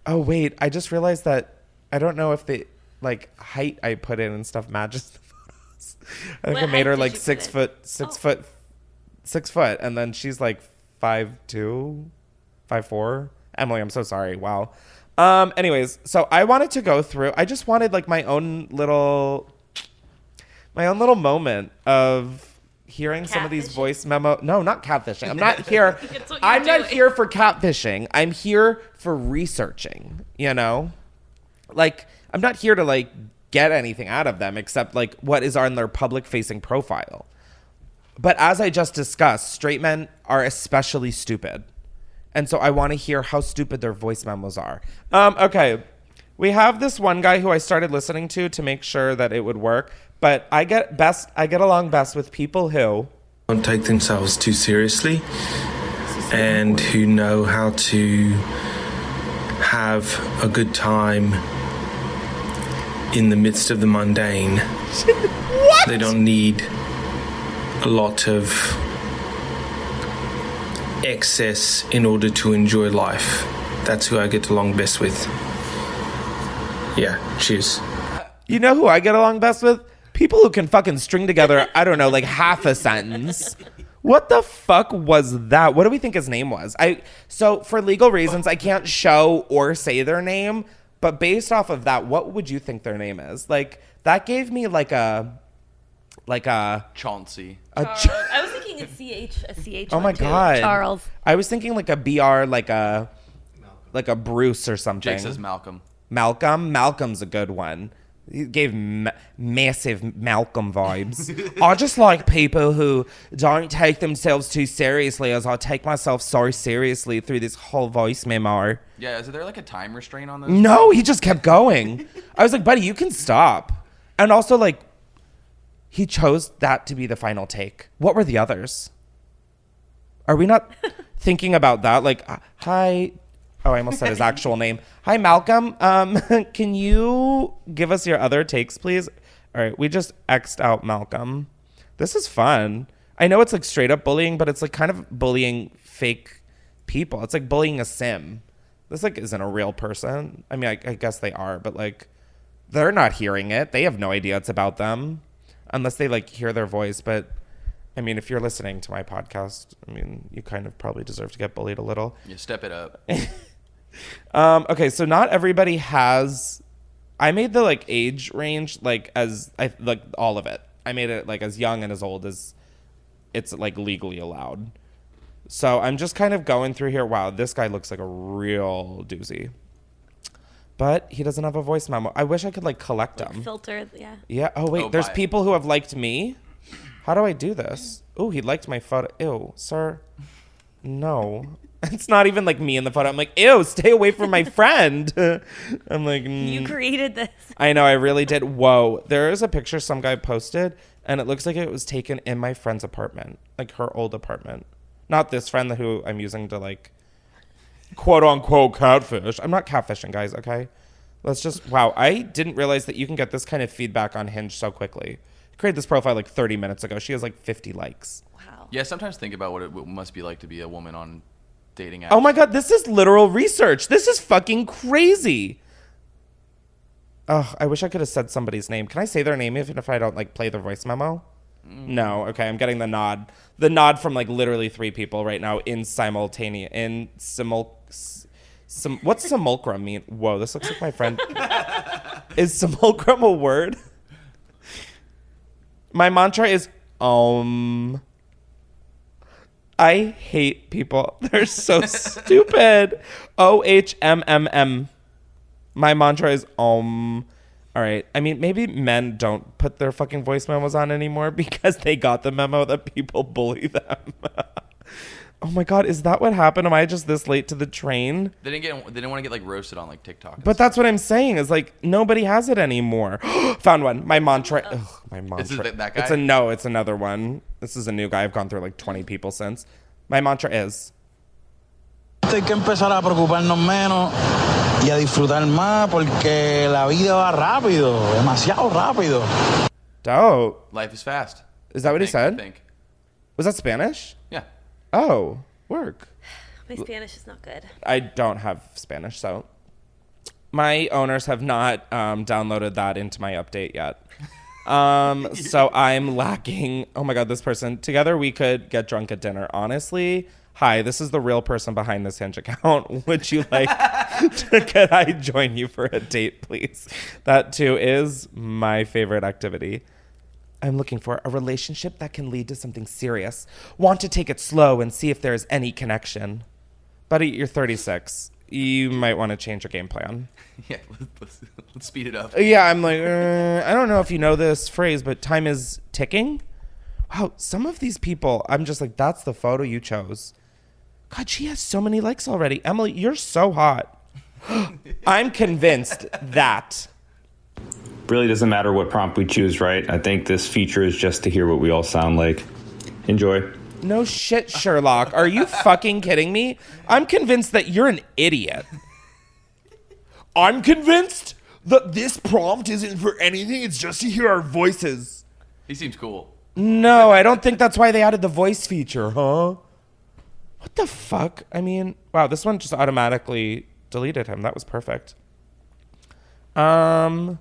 wait, I just realized that I don't know if the, like, height I put in and stuff matches the photos. I think I made her, like, 6 foot, 6 foot, and then she's, like, 5'2", 5'4". Emily, I'm so sorry. Wow. Anyways, so I wanted to go through. I just wanted like my own little moment of hearing some of these voice memo. No, not catfishing. I'm not here. I'm not here for catfishing. I'm here for researching, you know? Like, I'm not here to like get anything out of them except like what is on their public facing profile. But as I just discussed, straight men are especially stupid. And so I want to hear how stupid their voice memos are. Okay. We have this one guy who I started listening to make sure that it would work. But I get along best with people who don't take themselves too seriously and who know how to have a good time in the midst of the mundane. What? They don't need a lot of excess in order to enjoy life. that's who I get along best with. Yeah, cheers. You know who I get along best with? People who can fucking string together, I don't know, like half a sentence. What the fuck was that? What do we think his name was? So for legal reasons, I can't show or say their name, but based off of that, what would you think their name is? Like, that gave me like a Chauncey. I was thinking a CH. Oh my God. Charles. I was thinking like a BR, like a Bruce or something. Jake says Malcolm. Malcolm's a good one. He gave massive Malcolm vibes. I just like people who don't take themselves too seriously, as I take myself so seriously through this whole voice memo. Yeah, is there like a time restraint on this? No, he just kept going. I was like, buddy, you can stop. And also, like, he chose that to be the final take. What were the others? Are we not thinking about that? Like, hi. Oh, I almost said his actual name. Hi, Malcolm. Can you give us your other takes, please? All right, we just X'd out Malcolm. This is fun. I know it's like straight up bullying, but it's like kind of bullying fake people. It's like bullying a sim. This like isn't a real person. I mean, I guess they are, but like they're not hearing it. They have no idea it's about them unless they like hear their voice. But I mean, if you're listening to my podcast, I mean, you kind of probably deserve to get bullied a little. Yeah, step it up. Okay, so not everybody has. I made the like age range like all of it. I made it like as young and as old as it's like legally allowed. So I'm just kind of going through here. Wow, this guy looks like a real doozy. But he doesn't have a voice memo. I wish I could like collect them. Filter, yeah. Yeah. Oh wait, there's people who have liked me. How do I do this? Oh, he liked my photo. Ew, sir. No. It's not even like me in the photo. I'm like, ew, stay away from my friend. I'm like, You created this. I know, I really did. Whoa. There is a picture some guy posted, and it looks like it was taken in my friend's apartment, like her old apartment. Not this friend who I'm using to like, quote unquote, catfish. I'm not catfishing, guys, okay? Let's just, wow. I didn't realize that you can get this kind of feedback on Hinge so quickly. I created this profile like 30 minutes ago. She has like 50 likes. Wow. Yeah, sometimes think about what it must be like to be a woman on dating apps. Oh my God, this is literal research. This is fucking crazy. Oh, I wish I could have said somebody's name. Can I say their name even if I don't like play the voice memo? No. Okay, I'm getting the nod. The nod from like literally 3 people right now in simultaneous. What's simulacrum mean? Whoa, this looks like my friend. Is simulacrum a word? My mantra is I hate people. They're so stupid. OHMMM. My mantra is All right. I mean, maybe men don't put their fucking voice memos on anymore because they got the memo that people bully them. Oh my God, is that what happened? Am I just this late to the train? They didn't want to get like roasted on like TikTok. But that's what I'm saying is like nobody has it anymore. Found one. My mantra. Ugh, my mantra. Is it that guy? It's another one. This is a new guy. I've gone through like 20 people since. My mantra is. Hay que empezar a preocuparnos menos y a disfrutar más porque la vida va rápido, demasiado rápido. Dope. Life is fast. Is that what he I said? think. Was that Spanish? Yeah. Oh, work. My Spanish is not good. I don't have Spanish, so my owners have not downloaded that into my update yet. So I'm lacking. Oh my God, this person. Together we could get drunk at dinner. Honestly, hi, this is the real person behind this Hinge account. Would you like could I join you for a date, please? That too is my favorite activity. I'm looking for a relationship that can lead to something serious. Want to take it slow and see if there's any connection. Buddy, you're 36. You might want to change your game plan. Yeah, let's speed it up. Yeah, I'm like, I don't know if you know this phrase, but time is ticking. Wow, some of these people, I'm just like, that's the photo you chose. God, she has so many likes already. Emily, you're so hot. I'm convinced that. Really doesn't matter what prompt we choose, right? I think this feature is just to hear what we all sound like. Enjoy. No shit, Sherlock. Are you fucking kidding me? I'm convinced that you're an idiot. I'm convinced that this prompt isn't for anything. It's just to hear our voices. He seems cool. No, I don't think that's why they added the voice feature, huh? What the fuck? I mean, wow, this one just automatically deleted him. That was perfect. Wow.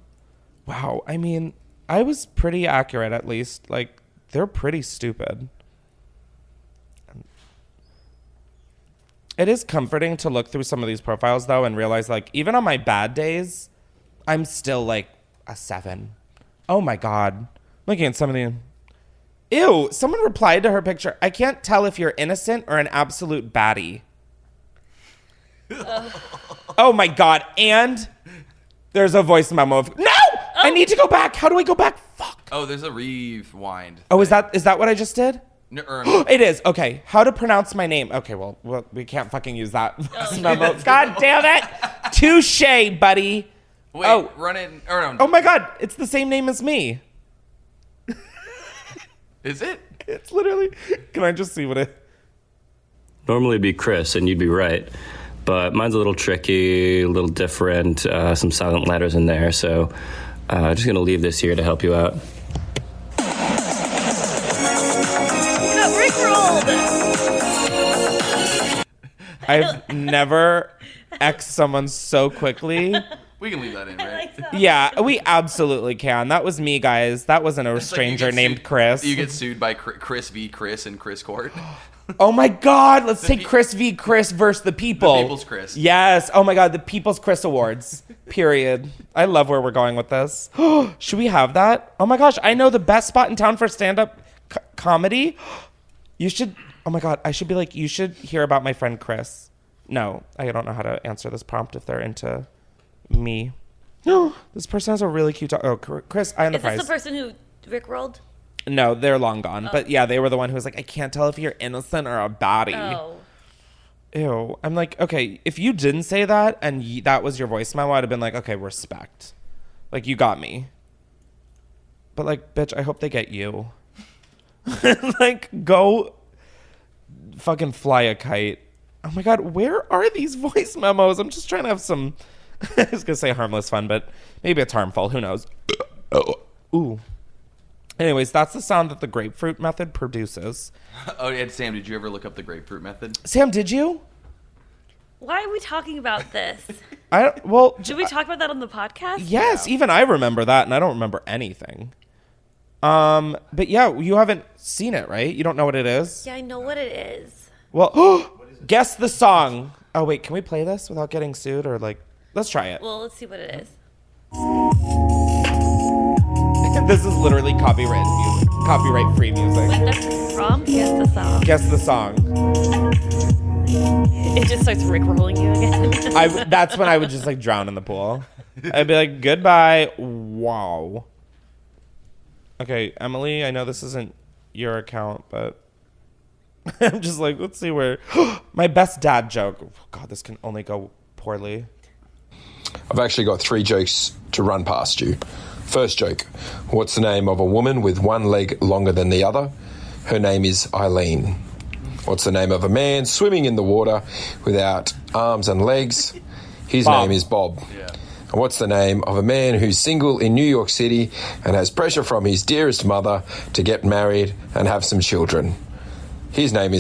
I mean, I was pretty accurate, at least. Like, they're pretty stupid. It is comforting to look through some of these profiles, though, and realize, like, even on my bad days, I'm still, like, a 7. Oh, my God. Looking at some of the... Ew, someone replied to her picture. I can't tell if you're innocent or an absolute baddie. Oh, my God. And there's a voice memo of... No! I need to go back. How do I go back? Fuck. Oh, there's a rewind. Oh, is that what I just did? No. It is. Okay. How to pronounce my name. Okay, well we can't fucking use that voice memo. God damn it. Touche, buddy. Wait, run it. Or no. Oh, my God. It's the same name as me. Is it? It's literally... Can I just see what it... Normally it'd be Chris, and you'd be right. But mine's a little tricky, a little different, some silent letters in there. So just going to leave this here to help you out. You got rickrolled! I've never X'd someone so quickly. We can leave that in, right? Yeah, we absolutely can. That was me, guys. That wasn't a stranger named Chris. You get sued by Chris v. Chris in Chris Court. Oh my God, let's take Chris v. Chris versus the people. The People's Chris. Yes. Oh my God, the People's Chris Awards. Period. I love where we're going with this. Should we have that? Oh my gosh, I know the best spot in town for stand-up comedy. You should, oh my God, I should be like, you should hear about my friend Chris. No, I don't know how to answer this prompt if they're into me. No, this person has a really cute dog. Oh, Chris, I am the prize. Is this the person who rickrolled? No, they're long gone. But yeah, they were the one who was like, I can't tell if you're innocent or a baddie. Oh. Ew. I'm like, okay, if you didn't say that and that was your voice memo, I'd have been like, okay, respect. Like, you got me. But like, bitch, I hope they get you. Like, go fucking fly a kite. Oh my God, where are these voice memos? I'm just trying to have some, I was going to say harmless fun, but maybe it's harmful. Who knows? Ooh. Anyways, that's the sound that the grapefruit method produces. Oh, yeah, Sam, did you ever look up the grapefruit method? Sam, did you? Why are we talking about this? Did we talk about that on the podcast? Yes, even I remember that, and I don't remember anything. But yeah, you haven't seen it, right? You don't know what it is? Yeah, I know what it is. Well, guess the song. Oh, wait, can we play this without getting sued? Or like, let's try it. Well, let's see what it is. This is literally copyright-free music. Wait, that's prompt? Guess the song. Guess the song. It just starts rickrolling you again. That's when I would just like drown in the pool. I'd be like, goodbye. Wow. Okay, Emily, I know this isn't your account, but I'm just like, let's see where... My best dad joke. Oh, God, this can only go poorly. I've actually got 3 jokes to run past you. First joke. What's the name of a woman with one leg longer than the other? Her name is Eileen. What's the name of a man swimming in the water without arms and legs? His name is Bob. Yeah. And what's the name of a man who's single in New York City and has pressure from his dearest mother to get married and have some children? His name is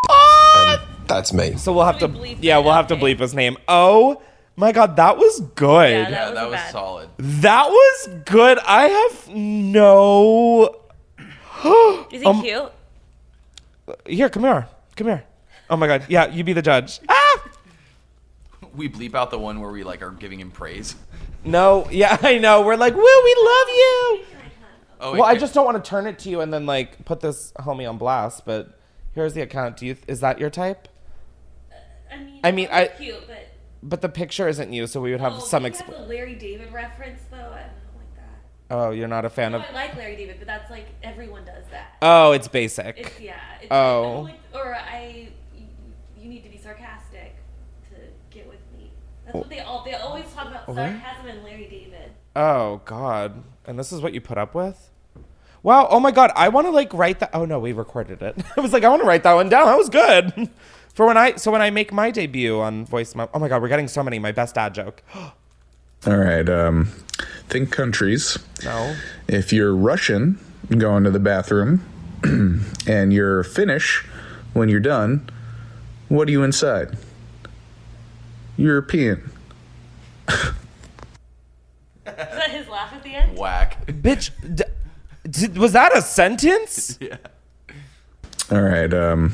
and that's me. So we'll have to bleep his name. Oh my God, that was good. Yeah, that was solid. That was good. I have no... Is he cute? Here, come here. Oh my God. Yeah, you be the judge. Ah! We bleep out the one where we like are giving him praise. No, yeah, I know. We're like, woo, we love you. Oh, well, I just don't want to turn it to you and then like put this homie on blast, but here's the account. Is that your type? I mean, cute, but the picture isn't you, so we would have some... Have the Larry David reference, though. I don't like that. Oh, you're not a fan of... I like Larry David, but that's like, everyone does that. Oh, it's basic. It's oh. You need to be sarcastic to get with me. That's what they always talk about, sarcasm and Larry David. Oh, God. And this is what you put up with? Wow, oh my God, I want to like write that... Oh no, we recorded it. I was like, I want to write that one down. That was good. When I make my debut on Voice Memo, oh my God, we're getting so many. My best dad joke. All right. Think countries. No. If you're Russian, going to the bathroom, and you're Finnish, when you're done, what are you inside? European. Is that his laugh at the end? Whack. Bitch, was that a sentence? Yeah. All right.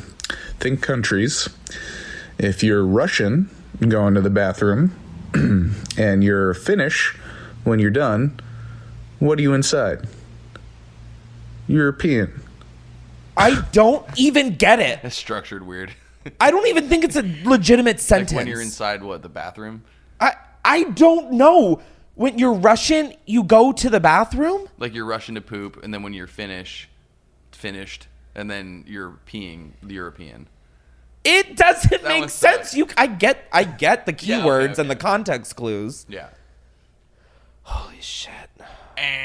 Think countries. If you're Russian, go into the bathroom, and you're Finnish when you're done, what are you inside? European. I don't even get it. That's structured weird. I don't even think it's a legitimate sentence. Like when you're inside, what, the bathroom? I don't know. When you're Russian, you go to the bathroom? Like you're rushing to poop, and then when you're finished, and then you're peeing the European. It doesn't make sense. I get the keywords okay. and the context clues. Yeah. Holy shit.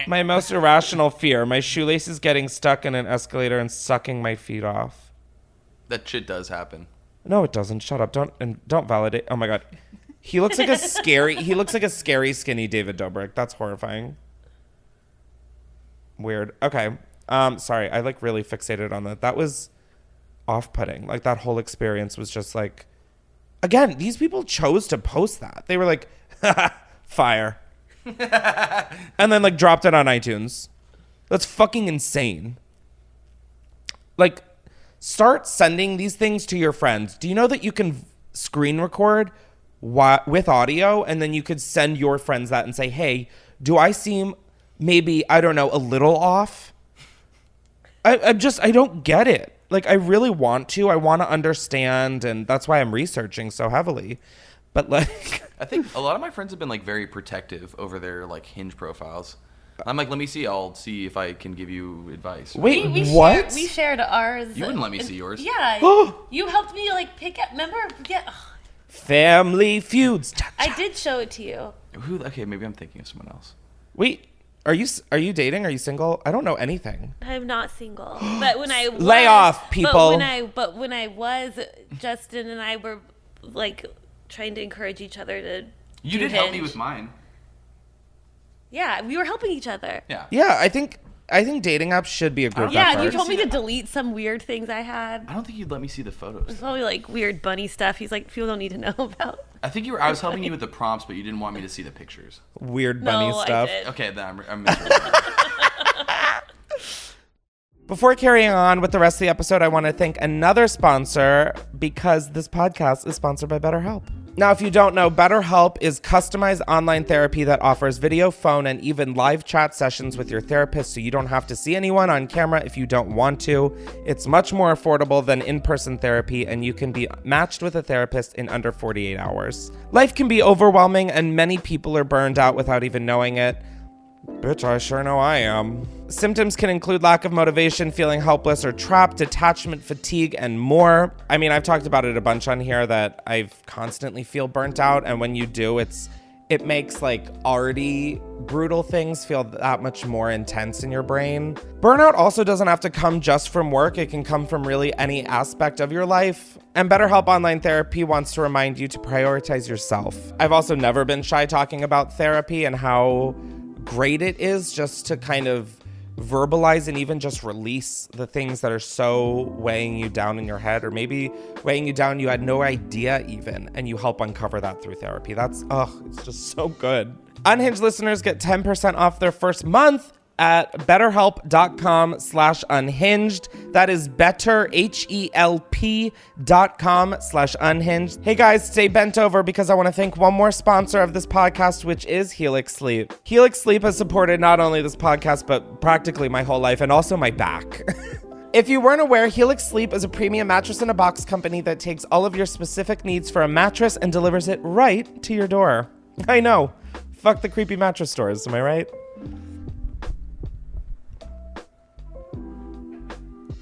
My most irrational fear. My shoelaces getting stuck in an escalator and sucking my feet off. That shit does happen. No, it doesn't. Shut up. Don't validate. Oh my god. He looks like a scary skinny David Dobrik. That's horrifying. Weird. Okay. Sorry. I really fixated on that. That was off-putting. Like that whole experience was just like, again, these people chose to post that. They were like, fire. And then dropped it on iTunes. That's fucking insane. Start sending these things to your friends. Do you know that you can screen record with audio, and then you could send your friends that and say, hey, do I seem maybe, I don't know, a little off? I don't get it. I really want to. I want to understand, and that's why I'm researching so heavily. But I think a lot of my friends have been very protective over their Hinge profiles. I'm let me see. I'll see if I can give you advice. Wait, what? We shared ours. You wouldn't let me see yours. Yeah. You helped me pick up. Remember? Yeah. Family Feuds. I did show it to you. Okay, maybe I'm thinking of someone else. Wait, are you dating? Are you single? I don't know anything. I'm not single. But when I was, lay off, people. But when I was, Justin and I were trying to encourage each other to. You did help me with mine. Yeah, we were helping each other. Yeah. Yeah, I think dating apps should be a group effort. Yeah, and you told me to delete some weird things I had. I don't think you'd let me see the photos. It's probably weird bunny stuff. He's people don't need to know about. I think I was helping you with the prompts, but you didn't want me to see the pictures. Weird bunny stuff. I did. Okay, then I'm miserable. Before carrying on with the rest of the episode, I want to thank another sponsor because this podcast is sponsored by BetterHelp. Now, if you don't know, BetterHelp is customized online therapy that offers video, phone, and even live chat sessions with your therapist, so you don't have to see anyone on camera if you don't want to. It's much more affordable than in-person therapy, and you can be matched with a therapist in under 48 hours. Life can be overwhelming, and many people are burned out without even knowing it. Bitch, I sure know I am. Symptoms can include lack of motivation, feeling helpless or trapped, detachment, fatigue, and more. I mean, I've talked about it a bunch on here that I constantly feel burnt out, and when you do, it makes already brutal things feel that much more intense in your brain. Burnout also doesn't have to come just from work. It can come from really any aspect of your life. And BetterHelp Online Therapy wants to remind you to prioritize yourself. I've also never been shy talking about therapy and how great it is just to kind of verbalize and even just release the things that are so weighing you down in your head, or maybe weighing you down you had no idea even, and you help uncover that through therapy. That's it's just so good. Unhinged listeners get 10% off their first month at betterhelp.com/unhinged. That is betterhelp.com/unhinged. Hey guys, stay bent over because I want to thank one more sponsor of this podcast, which is Helix Sleep. Helix Sleep has supported not only this podcast, but practically my whole life and also my back. If you weren't aware, Helix Sleep is a premium mattress in a box company that takes all of your specific needs for a mattress and delivers it right to your door. I know. Fuck the creepy mattress stores, am I right?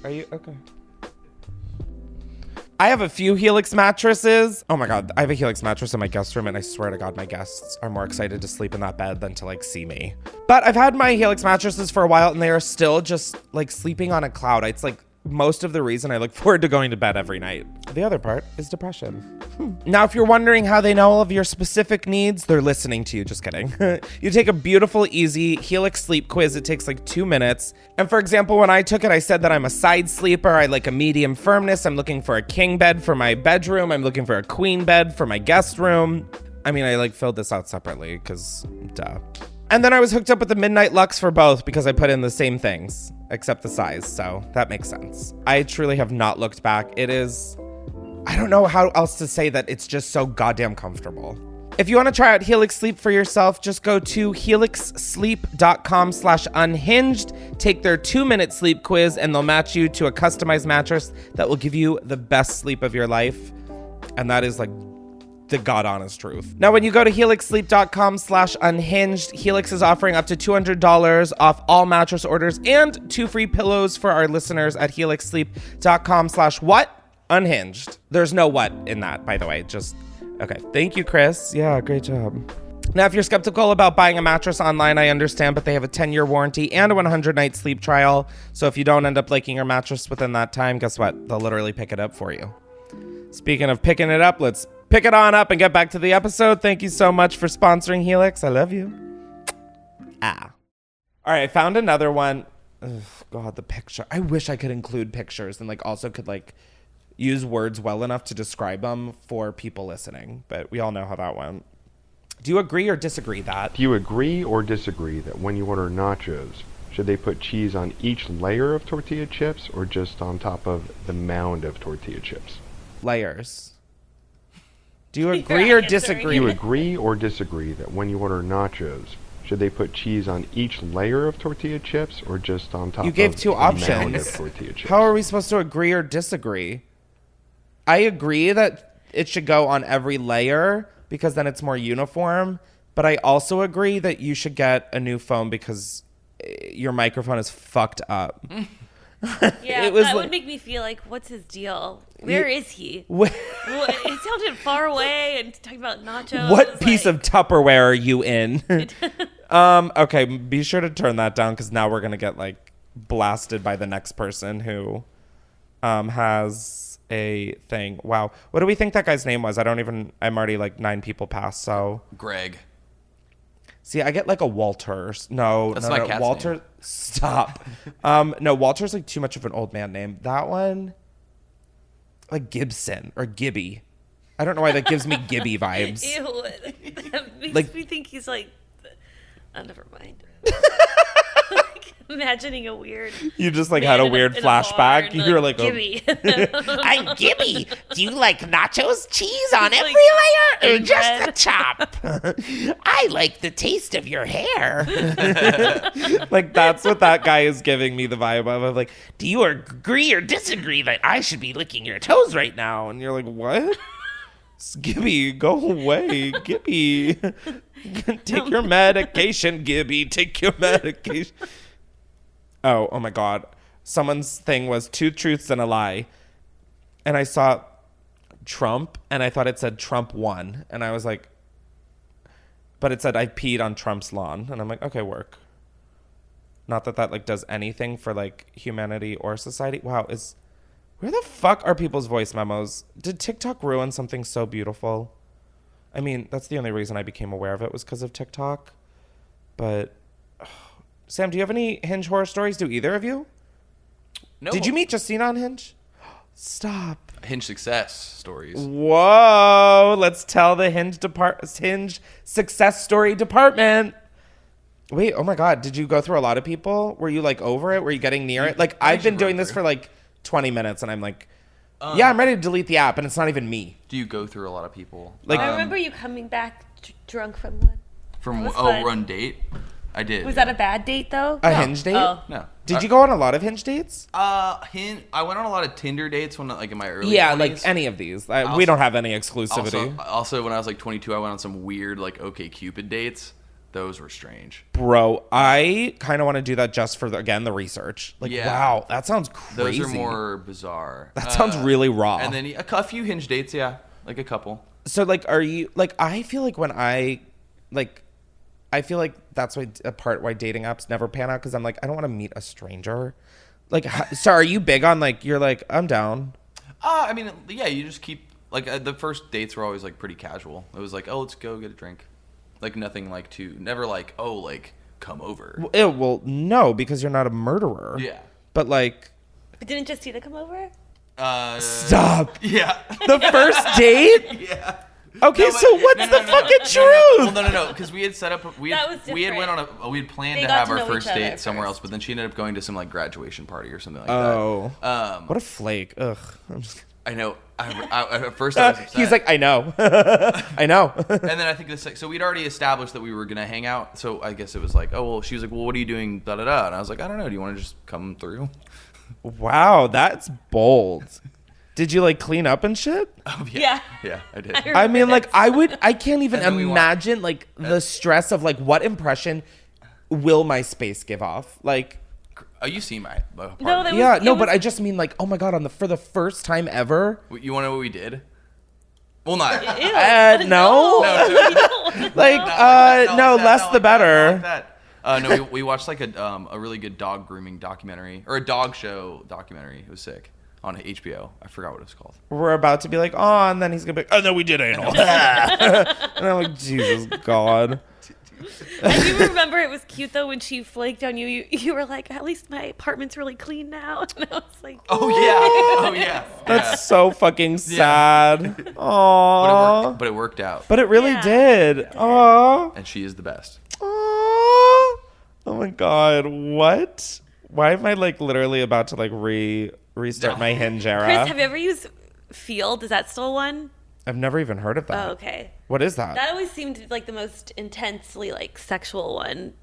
Are you okay? I have a few Helix mattresses. Oh my God, I have a Helix mattress in my guest room, and I swear to God, my guests are more excited to sleep in that bed than to see me. But I've had my Helix mattresses for a while, and they are still just sleeping on a cloud. It's most of the reason I look forward to going to bed every night. The other part is depression. Now, if you're wondering how they know all of your specific needs, they're listening to you. Just kidding. You take a beautiful, easy Helix sleep quiz. It takes like 2 minutes. And for example, when I took it, I said that I'm a side sleeper. I like a medium firmness. I'm looking for a king bed for my bedroom. I'm looking for a queen bed for my guest room. I mean, I like filled this out separately because duh. And then I was hooked up with the Midnight Lux for both because I put in the same things, except the size, so that makes sense. I truly have not looked back. It is, I don't know how else to say that it's just so goddamn comfortable. If you want to try out Helix Sleep for yourself, just go to helixsleep.com/unhinged, take their 2-minute sleep quiz, and they'll match you to a customized mattress that will give you the best sleep of your life. And that is like the God honest truth. Now, when you go to helixsleep.com/unhinged, Helix is offering up to $200 off all mattress orders and 2 free pillows for our listeners at helixsleep.com/what? Unhinged. There's no what in that, by the way. Just, okay. Thank you, Chris. Yeah, great job. Now, if you're skeptical about buying a mattress online, I understand, but they have a 10-year warranty and a 100-night sleep trial. So if you don't end up liking your mattress within that time, guess what? They'll literally pick it up for you. Speaking of picking it up, let's pick it on up and get back to the episode. Thank you so much for sponsoring Helix. I love you. All right, I found another one. Ugh, God, the picture. I wish I could include pictures and like also could like use words well enough to describe them for people listening. But we all know how that went. Do you agree or disagree that? Do you agree or disagree that when you order nachos, should they put cheese on each layer of tortilla chips or just on top of the mound of tortilla chips? Layers. Do you agree or disagree? Do you agree or disagree that when you order nachos, should they put cheese on each layer of tortilla chips or just on top of the mound of tortilla chips? How are we supposed to agree or disagree? I agree that it should go on every layer because then it's more uniform. But I also agree that you should get a new phone because your microphone is fucked up. Yeah, that would make me feel like, what's his deal? Where is he? It sounded far away and talking about nachos. What piece of Tupperware are you in? Okay, be sure to turn that down because now we're going to get like blasted by the next person who has a thing. Wow. What do we think that guy's name was? I'm already like 9 people past, so. Greg. See, I get like a Walter. No, That's my cat's Walter. name. Stop. No, Walter's like too much of an old man name. That one, like Gibson or Gibby. I don't know why that gives me Gibby vibes. Ew, that makes me think he's like. Oh, never mind. Imagining a weird. You just like had a weird flashback. You were like, Gibby. I'm Gibby. Do you like nachos? Cheese on every layer or just the top? I like the taste of your hair. Like that's what that guy is giving me the vibe of. I'm like, do you agree or disagree that I should be licking your toes right now? And you're like, what? Gibby, go away. Gibby. Take your medication, Gibby. Take your medication. Oh my God. Someone's thing was 2 truths and a lie. And I saw Trump and I thought it said Trump won. And I was like, but it said I peed on Trump's lawn. And I'm like, okay, work. Not that like does anything for like humanity or society. Wow. Where the fuck are people's voice memos? Did TikTok ruin something so beautiful? I mean, that's the only reason I became aware of it was because of TikTok. But Sam, do you have any Hinge horror stories? Do either of you? No. Did you meet Justina on Hinge? Stop. Hinge success stories. Whoa. Let's tell the Hinge success story department. Wait, oh my God. Did you go through a lot of people? Were you like over it? Were you getting near it? Like I've been doing this for like 20 minutes and I'm like, yeah, I'm ready to delete the app and it's not even me. Do you go through a lot of people? Like I remember you coming back drunk from one. Run date? I did. Was that a bad date though? A Hinge date? Oh. No. Did you go on a lot of Hinge dates? I went on a lot of Tinder dates when like in my early 20s. Like any of these. We don't have any exclusivity. Also, when I was like 22, I went on some weird like OkCupid dates. Those were strange. Bro, I kind of want to do that just for, the research. Like, wow, that sounds crazy. Those are more bizarre. That sounds really raw. And then a few Hinge dates, yeah. Like a couple. So, like, are you, like, I feel like when I feel like that's why dating apps never pan out because I'm like, I don't want to meet a stranger. Like, so are you big on like, you're like, I'm down? I mean, yeah, you just keep, like, the first dates were always like pretty casual. It was like, oh, let's go get a drink. Like, nothing like never like, oh, like, come over. Well, no, because you're not a murderer. Yeah. But like. But didn't Justina come over? Stop. Yeah. The first date? Yeah. Okay, so what's the fucking truth? Well, no, because we had set up, we had planned to have our first date somewhere else, but then she ended up going to some like graduation party or something like that. What a flake! Ugh. I know. At first I was upset. He's like, I know, I know. And then I think so we'd already established that we were gonna hang out. So I guess it was like, oh well. She was like, well, what are you doing? Da da da. And I was like, I don't know. Do you want to just come through? Wow, that's bold. Did you like clean up and shit? Oh, yeah. Yeah, I did. I mean, like, I can't even imagine like the stress of like what impression will my space give off? Like, oh, you see my apartment. But I just mean like, oh my God, for the first time ever. You want to know what we did? Well, not. No. No, less the better. No, we watched like a really good dog grooming documentary or a dog show documentary. It was sick. On HBO. I forgot what it was called. We're about to be like, oh, and then he's going to be like, oh, no, we did anal. And I'm like, Jesus, God. I do remember it was cute, though, when she flaked on you. You were like, at least my apartment's really clean now. And I was like, oh, yeah. That's so fucking sad. Aww. But it worked out. But it really did. Aww. And she is the best. Aww. Oh, my God. What? Why am I, like, literally about to, like, restart my Hinge era? Chris, have you ever used Field? Is that still one? I've never even heard of that. Oh, okay. What is that? That always seemed like the most intensely, like, sexual one.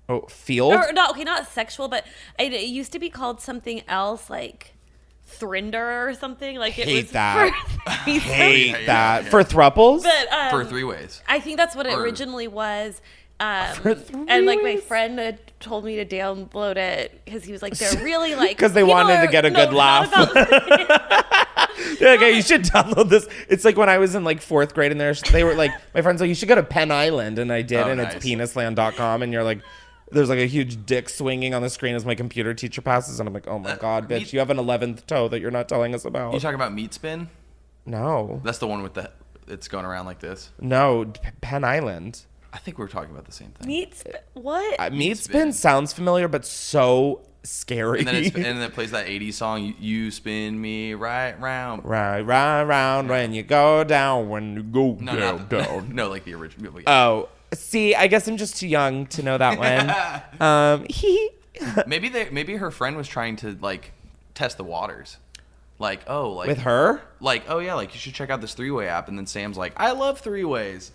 Oh, Field? Or, not sexual, but it used to be called something else, like Thrinder or something. Like, hate that. Hate that. For thruples? But, for three-ways. I think that's what it originally was. And like my friend had told me to download it because he was like, they're really like, because they wanted to get a good laugh. Okay, you should download this. It's like when I was in like 4th grade and they were like, my friends like, you should go to Penn Island, and I did, and nice. It's penisland.com, and you're like, there's like a huge dick swinging on the screen as my computer teacher passes, and I'm like, oh my God, bitch, you have an 11th toe that you're not telling us about. You talking about Meat Spin? No, that's the one with it's going around like this. No, Penn Island. I think we were talking about the same thing. What? Meat Spin sounds familiar, but so scary. And then it plays that 80s song, you spin me right round. Right round, when you go down, when you go down. No, like the original. Yeah. Oh, see, I guess I'm just too young to know that one. Maybe her friend was trying to, like, test the waters. Like, oh, like. With her? Like, oh, yeah, like, you should check out this 3-way app. And then Sam's like, I love 3-ways.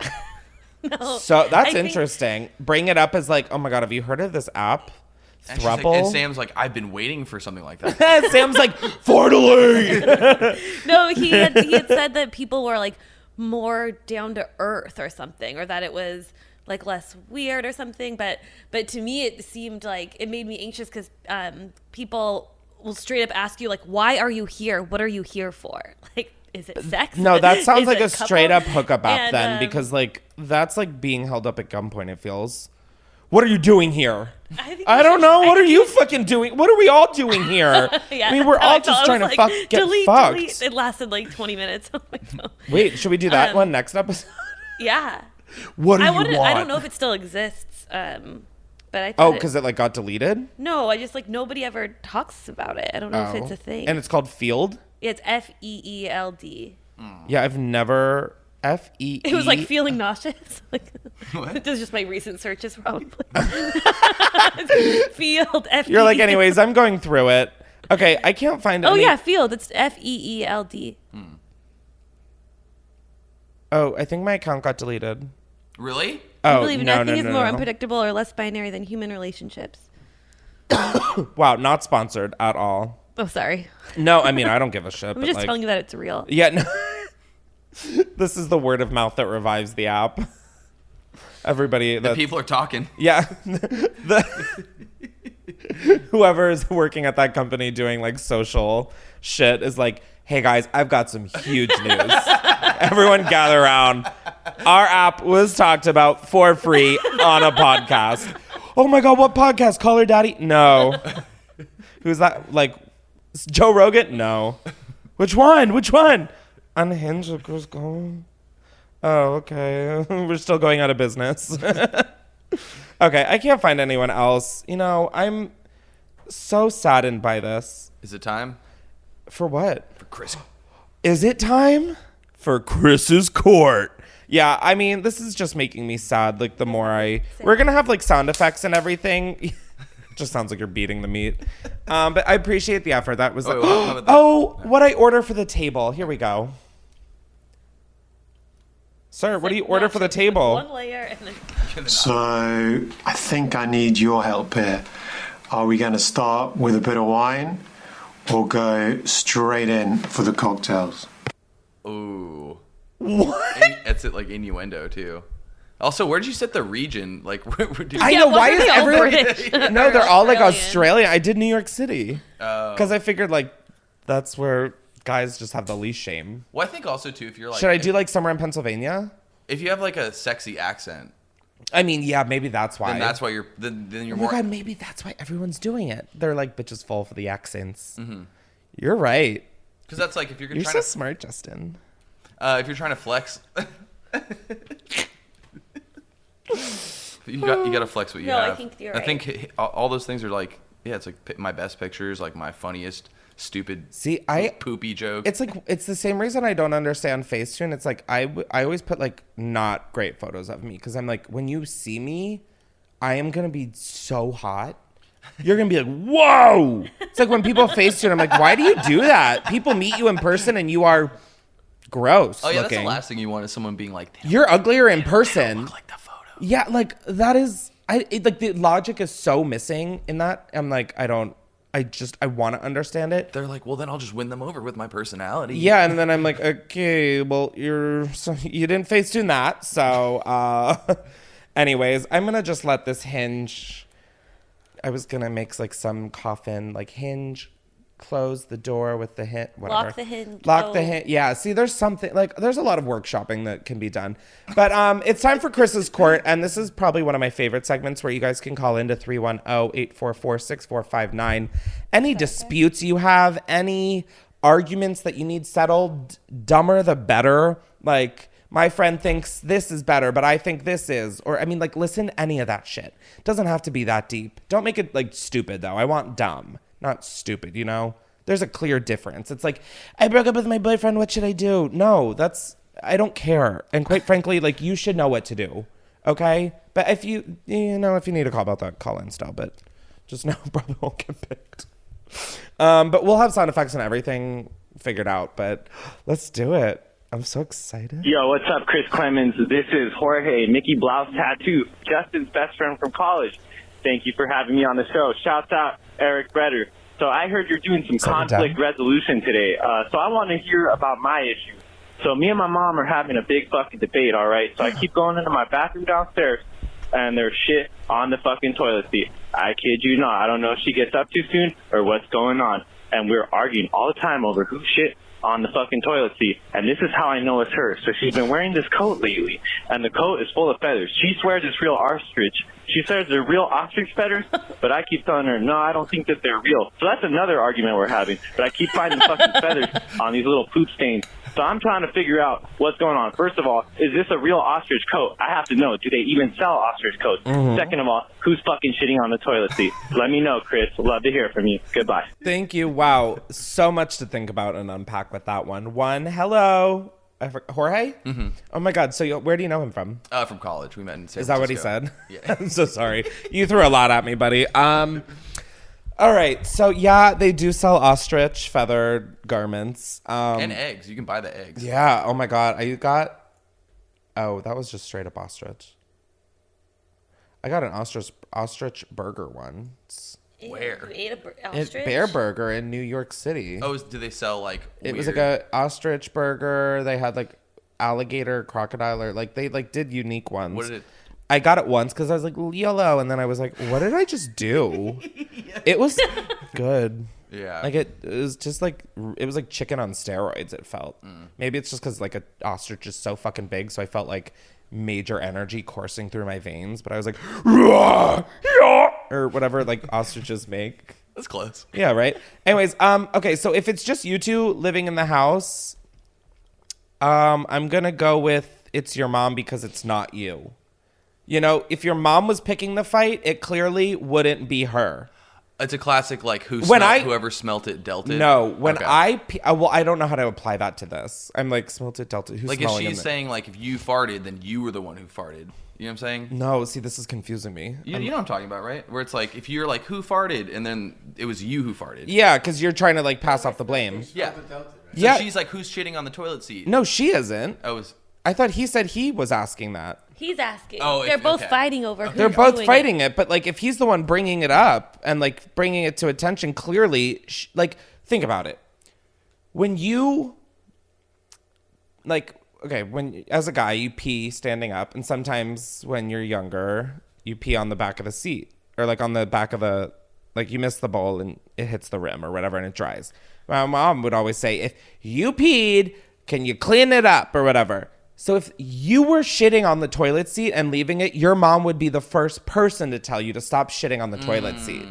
No, so that's interesting. Bring it up as like, oh my God, have you heard of this app? Thruple? And Sam's like, I've been waiting for something like that. Sam's like, finally. No, he had said that people were like more down to earth or something, or that it was like less weird or something. But to me, it seemed like it made me anxious because people will straight up ask you like, why are you here? What are you here for? Like, is it sex? No, that sounds like a straight up hookup app then, because like that's like being held up at gunpoint. It feels. What are you doing here? I don't know. What are you fucking doing? What are we all doing here? Yeah, I mean, we're all just trying to get fucked. Delete. It lasted like 20 minutes on my phone. Wait, should we do that one next episode? Yeah. What do you want? I don't know if it still exists. But I thought because it like got deleted? No, I just like nobody ever talks about it. I don't know if it's a thing. And it's called Field? Yeah, it's FEELD. Yeah, I've never FEE. It was like feeling nauseous. Like this is just my recent searches probably. Field FEELD. You're like, anyways, I'm going through it. Okay, I can't find it. Oh yeah, Field. It's FEELD. Oh, I think my account got deleted. Really? Oh, I believe nothing is more unpredictable or less binary than human relationships. Wow, not sponsored at all. Oh, sorry. No, I mean, I don't give a shit. I'm just telling you that it's real. Yeah, no. This is the word of mouth that revives the app. Everybody. The people are talking. Yeah. Whoever is working at that company doing like social shit is like, hey guys, I've got some huge news. Everyone gather around. Our app was talked about for free on a podcast. Oh my God, what podcast? Call Her Daddy? No. Who's that? Like, Joe Rogan? No. Which one? Which one? Unhinged, of course, going. Oh, okay. We're still going out of business. Okay, I can't find anyone else. You know, I'm so saddened by this. Is it time? For what? For Chris. Is it time? For Chris's court. Yeah, I mean, this is just making me sad. Like, the more we're going to have, like, sound effects and everything. Just sounds like you're beating the meat. But I appreciate the effort. That was what I order for the table. Here we go. Sir, what do you order for the table? One layer and then... So, I think I need your help here. Are we going to start with a bit of wine or go straight in for the cocktails? Ooh. What? That's it, like innuendo too. Also, where did you set the region? Like, where did I know, why is everyone... British? No, they're all like Australian. I did New York City. Because I figured like that's where guys just have the least shame. Well, I think also too, if you're like... Should I do like somewhere in Pennsylvania? If you have like a sexy accent. I mean, yeah, maybe that's why. Then that's why you're... Then you're oh more... my God, maybe that's why everyone's doing it. They're like bitches fall for the accents. Mm-hmm. You're right. Because that's like if you're You're trying so to... smart, Justin. If you're trying to flex... you got to flex what you have. I think you're right. I think all those things are like... Yeah, it's like my best pictures, like my funniest... stupid poopy joke. It's like it's the same reason I don't understand Facetune. It's like I always put like not great photos of me because I'm like, when you see me, I am gonna be so hot. You're gonna be like, whoa. It's like when people Facetune, I'm like, why do you do that? People meet you in person and you are gross. Oh yeah, looking. that's the last thing you want is someone being like, you're uglier in person. Look like the photo. Yeah, like that is like the logic is so missing in that. I'm like, I want to understand it. They're like, well, then I'll just win them over with my personality. Yeah, and then I'm like, okay, well, you didn't Facetune that. So, anyways, I'm going to just let this Hinge. I was going to make like some coffin, like Hinge, close the door with the hint, whatever. Lock the Hinge. Lock the Hinge. Yeah, see, there's something, like, there's a lot of workshopping that can be done. But it's time for Chris's Court, and this is probably one of my favorite segments where you guys can call into 310-844-6459. Any disputes you have, any arguments that you need settled, dumber the better. Like, my friend thinks this is better, but I think this is. Or, I mean, like, listen to any of that shit. It doesn't have to be that deep. Don't make it, like, stupid, though. I want dumb. Not stupid, you know? There's a clear difference. It's like, I broke up with my boyfriend. What should I do? No, I don't care. And quite frankly, like, you should know what to do. Okay? But if you need to call about that, call in still. But just know probably won't get picked. But we'll have sound effects and everything figured out. But let's do it. I'm so excited. Yo, what's up, Chris Klemens? This is Jorge, Mickey Blouse Tattoo, Justin's best friend from college. Thank you for having me on the show. Shouts out Eric Breder. So I heard you're doing some conflict resolution today. So I want to hear about my issue. So me and my mom are having a big fucking debate, all right? So I keep going into my bathroom downstairs, and there's shit on the fucking toilet seat. I kid you not. I don't know if she gets up too soon or what's going on. And we're arguing all the time over who shit on the fucking toilet seat. And this is how I know it's her. So she's been wearing this coat lately, and the coat is full of feathers. She swears it's real ostrich. She says they're real ostrich feathers, but I keep telling her, no, I don't think that they're real. So that's another argument we're having. But I keep finding fucking feathers on these little poop stains. So I'm trying to figure out what's going on. First of all, is this a real ostrich coat? I have to know. Do they even sell ostrich coats? Mm-hmm. Second of all, who's fucking shitting on the toilet seat? Let me know, Chris. Love to hear from you. Goodbye. Thank you. Wow. So much to think about and unpack with that one. Hello. Jorge? Mm-hmm. Oh my God. So where do you know him from? From college. We met in San Francisco. Is that what he said? Yeah. I'm so sorry. You threw a lot at me, buddy. All right. So yeah, they do sell ostrich feathered garments. And eggs. You can buy the eggs. Yeah. Oh my God. Oh, that was just straight up ostrich. I got an ostrich burger once. Where? You ate an At ostrich? Bear Burger in New York City. Oh, do they sell like It weird... was like a ostrich burger. They had like alligator, crocodile, or like they like did unique ones. What did it... I got it once because I was like, YOLO. And then I was like, what did I just do? It was good. Yeah. Like it was just like, it was like chicken on steroids, it felt. Maybe it's just because like an ostrich is so fucking big. So I felt like major energy coursing through my veins. But I was like, or whatever like ostriches make. That's close. Yeah, right? Anyways, okay, so if it's just you two living in the house, I'm going to go with it's your mom because it's not you. You know, if your mom was picking the fight, it clearly wouldn't be her. It's a classic, like, whoever smelt it dealt it. No, when I don't know how to apply that to this. I'm like, smelt it, dealt it. Who's like, if smelling she's saying, like, if you farted, then you were the one who farted. You know what I'm saying? No, see, this is confusing me. You know what I'm talking about, right? Where it's like, if you're like, who farted? And then it was you who farted. Yeah, because you're trying to, like, pass off the blame. Yeah. So she's like, who's shitting on the toilet seat? No, she isn't. Oh, I thought he said he was asking that. He's asking. Oh, they're both fighting over who's They're both doing fighting it, but like if he's the one bringing it up and like bringing it to attention, clearly, like think about it. When you when as a guy you pee standing up, and sometimes when you're younger you pee on the back of the seat or like on the back of the you miss the bowl and it hits the rim or whatever and it dries. My mom would always say, if you peed, can you clean it up or whatever. So if you were shitting on the toilet seat and leaving it, your mom would be the first person to tell you to stop shitting on the toilet seat.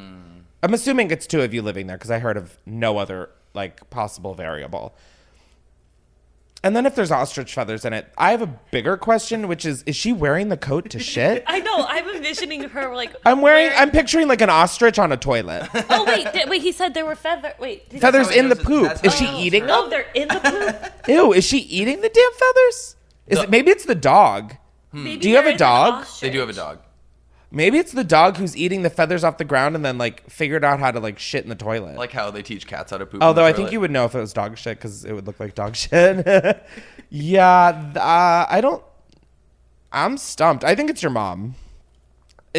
I'm assuming it's two of you living there because I heard of no other like possible variable. And then if there's ostrich feathers in it, I have a bigger question, which is she wearing the coat to shit? I know. I'm envisioning her like. I'm picturing like an ostrich on a toilet. Oh wait, he said there were feathers. Wait, feathers in the poop. Is she eating them? Oh, they're in the poop. Ew, is she eating the damn feathers? Maybe it's the dog. Do you have a dog? They do have a dog. Maybe it's the dog who's eating the feathers off the ground and then like figured out how to like shit in the toilet. Like how they teach cats how to poop. Although I think you would know if it was dog shit because it would look like dog shit. Yeah, I'm stumped. I think it's your mom.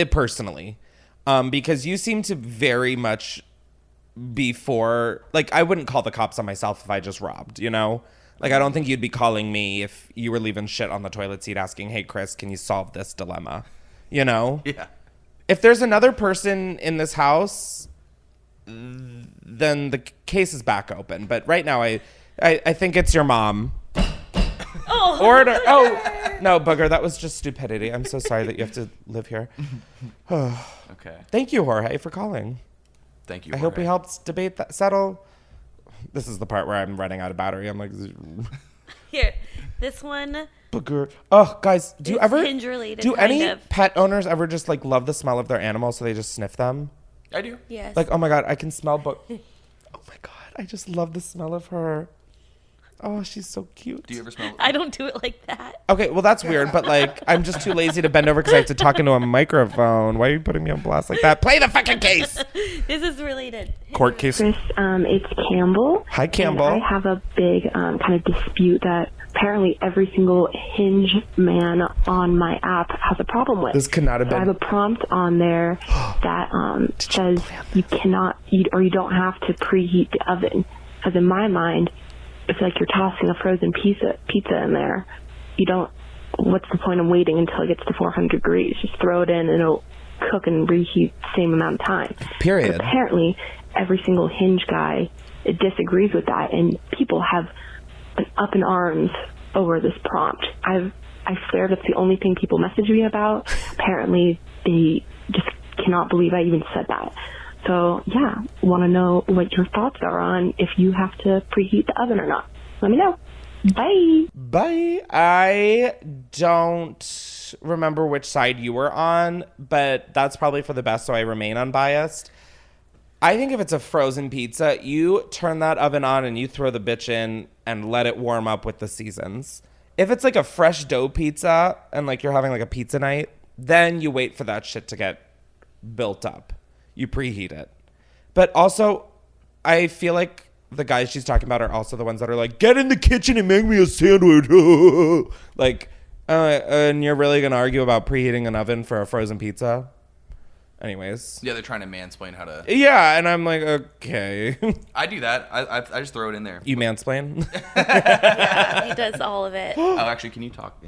Personally. Because you seem to very much I wouldn't call the cops on myself if I just robbed, you know? Like, I don't think you'd be calling me if you were leaving shit on the toilet seat asking, hey, Chris, can you solve this dilemma? You know? Yeah. If there's another person in this house, then the case is back open. But right now, I think it's your mom. Oh. No, Booger, that was just stupidity. I'm so sorry that you have to live here. Okay. Thank you, Jorge, for calling. Thank you, I hope we helped debate that settle. This is the part where I'm running out of battery. I'm like, here, this one. Booger. Oh, guys, do Hinge related, do any kind of. pet owners ever just like love the smell of their animals so they just sniff them? I do. Yes. Like, oh my God, I can smell Oh my God, I just love the smell of her. Oh, she's so cute. Do you ever smell? I don't do it like that. Okay, well that's weird, but like I'm just too lazy to bend over because I have to talk into a microphone. Why are you putting me on blast like that? Play the fucking case. This is related. Court case. Chris, it's Campbell. Hi, Campbell. And I have a big kind of dispute that apparently every single Hinge man on my app has a problem with. This could not have been. I have a prompt on there that says you cannot eat or you don't have to preheat the oven. Because in my mind, it's like you're tossing a frozen pizza in there. What's the point of waiting until it gets to 400 degrees? Just throw it in and it'll cook and reheat the same amount of time. Period. But apparently, every single Hinge guy disagrees with that, and people have been up in arms over this prompt. I swear that's the only thing people message me about. Apparently, they just cannot believe I even said that. So, yeah, want to know what your thoughts are on if you have to preheat the oven or not. Let me know. Bye. Bye. I don't remember which side you were on, but that's probably for the best, so I remain unbiased. I think if it's a frozen pizza, you turn that oven on and you throw the bitch in and let it warm up with the seasons. If it's like a fresh dough pizza and like you're having like a pizza night, then you wait for that shit to get built up. You preheat it. But also, I feel like the guys she's talking about are also the ones that are like, get in the kitchen and make me a sandwich. Like, and you're really going to argue about preheating an oven for a frozen pizza? Anyways. Yeah, they're trying to mansplain how to... Yeah, and I'm like, okay. I do that. I just throw it in there. You mansplain? Yeah, he does all of it. Oh, actually, can you talk?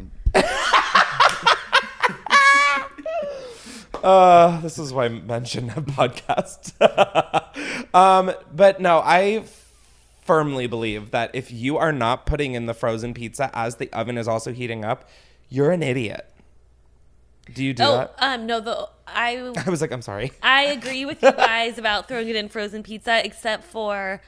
This is why men shouldn't have podcasts. But no, I firmly believe that if you are not putting in the frozen pizza as the oven is also heating up, you're an idiot. Do you do that? No, I was like, I'm sorry. I agree with you guys about throwing it in frozen pizza, except for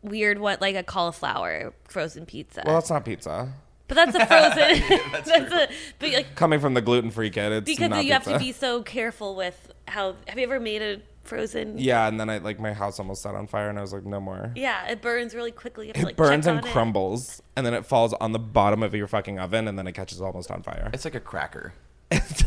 weird one like a cauliflower frozen pizza. Well, that's not pizza. But that's a frozen. But like coming from the gluten-free kid, it's because not you pizza. have to be so careful with how. Have you ever made a frozen? Yeah, and then my house almost set on fire, and I was like, no more. Yeah, it burns really quickly. You have to, It burns check and on crumbles, and then it falls on the bottom of your fucking oven, and then it catches almost on fire. It's like a cracker.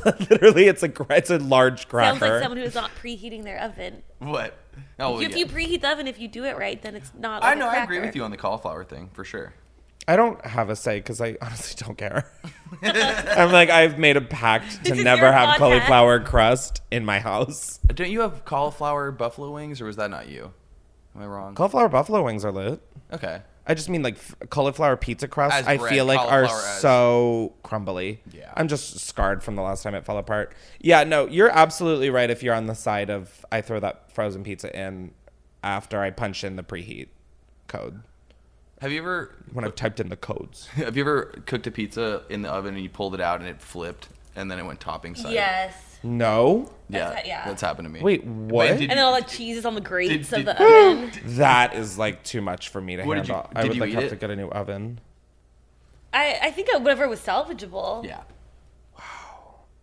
Literally, it's a large cracker. Sounds like someone who is not preheating their oven. What? Oh, if you preheat the oven, if you do it right, then it's not. I Like know. a I agree cracker. with you on the cauliflower thing for sure. I don't have a say because I honestly don't care. I'm like, I've made a pact to never have cauliflower crust in my house. Don't you have cauliflower buffalo wings, or was that not you? Am I wrong? Cauliflower buffalo wings are lit. Okay. I just mean like cauliflower pizza crust. As I bread, feel like are cauliflower as- so crumbly. Yeah. I'm just scarred from the last time it fell apart. Yeah, no, you're absolutely right. If you're on the side of I throw that frozen pizza in after I punch in the preheat code. Have you ever when I've typed in the codes? Have you ever cooked a pizza in the oven and you pulled it out and it flipped and then it went topping side? Yes. No. That's happened to me. Wait, what? And then all the cheese is on the grates of the oven. That is like too much for me to What did handle. you- I did would you like eat have it? to get a new oven. I think whatever was salvageable. Yeah.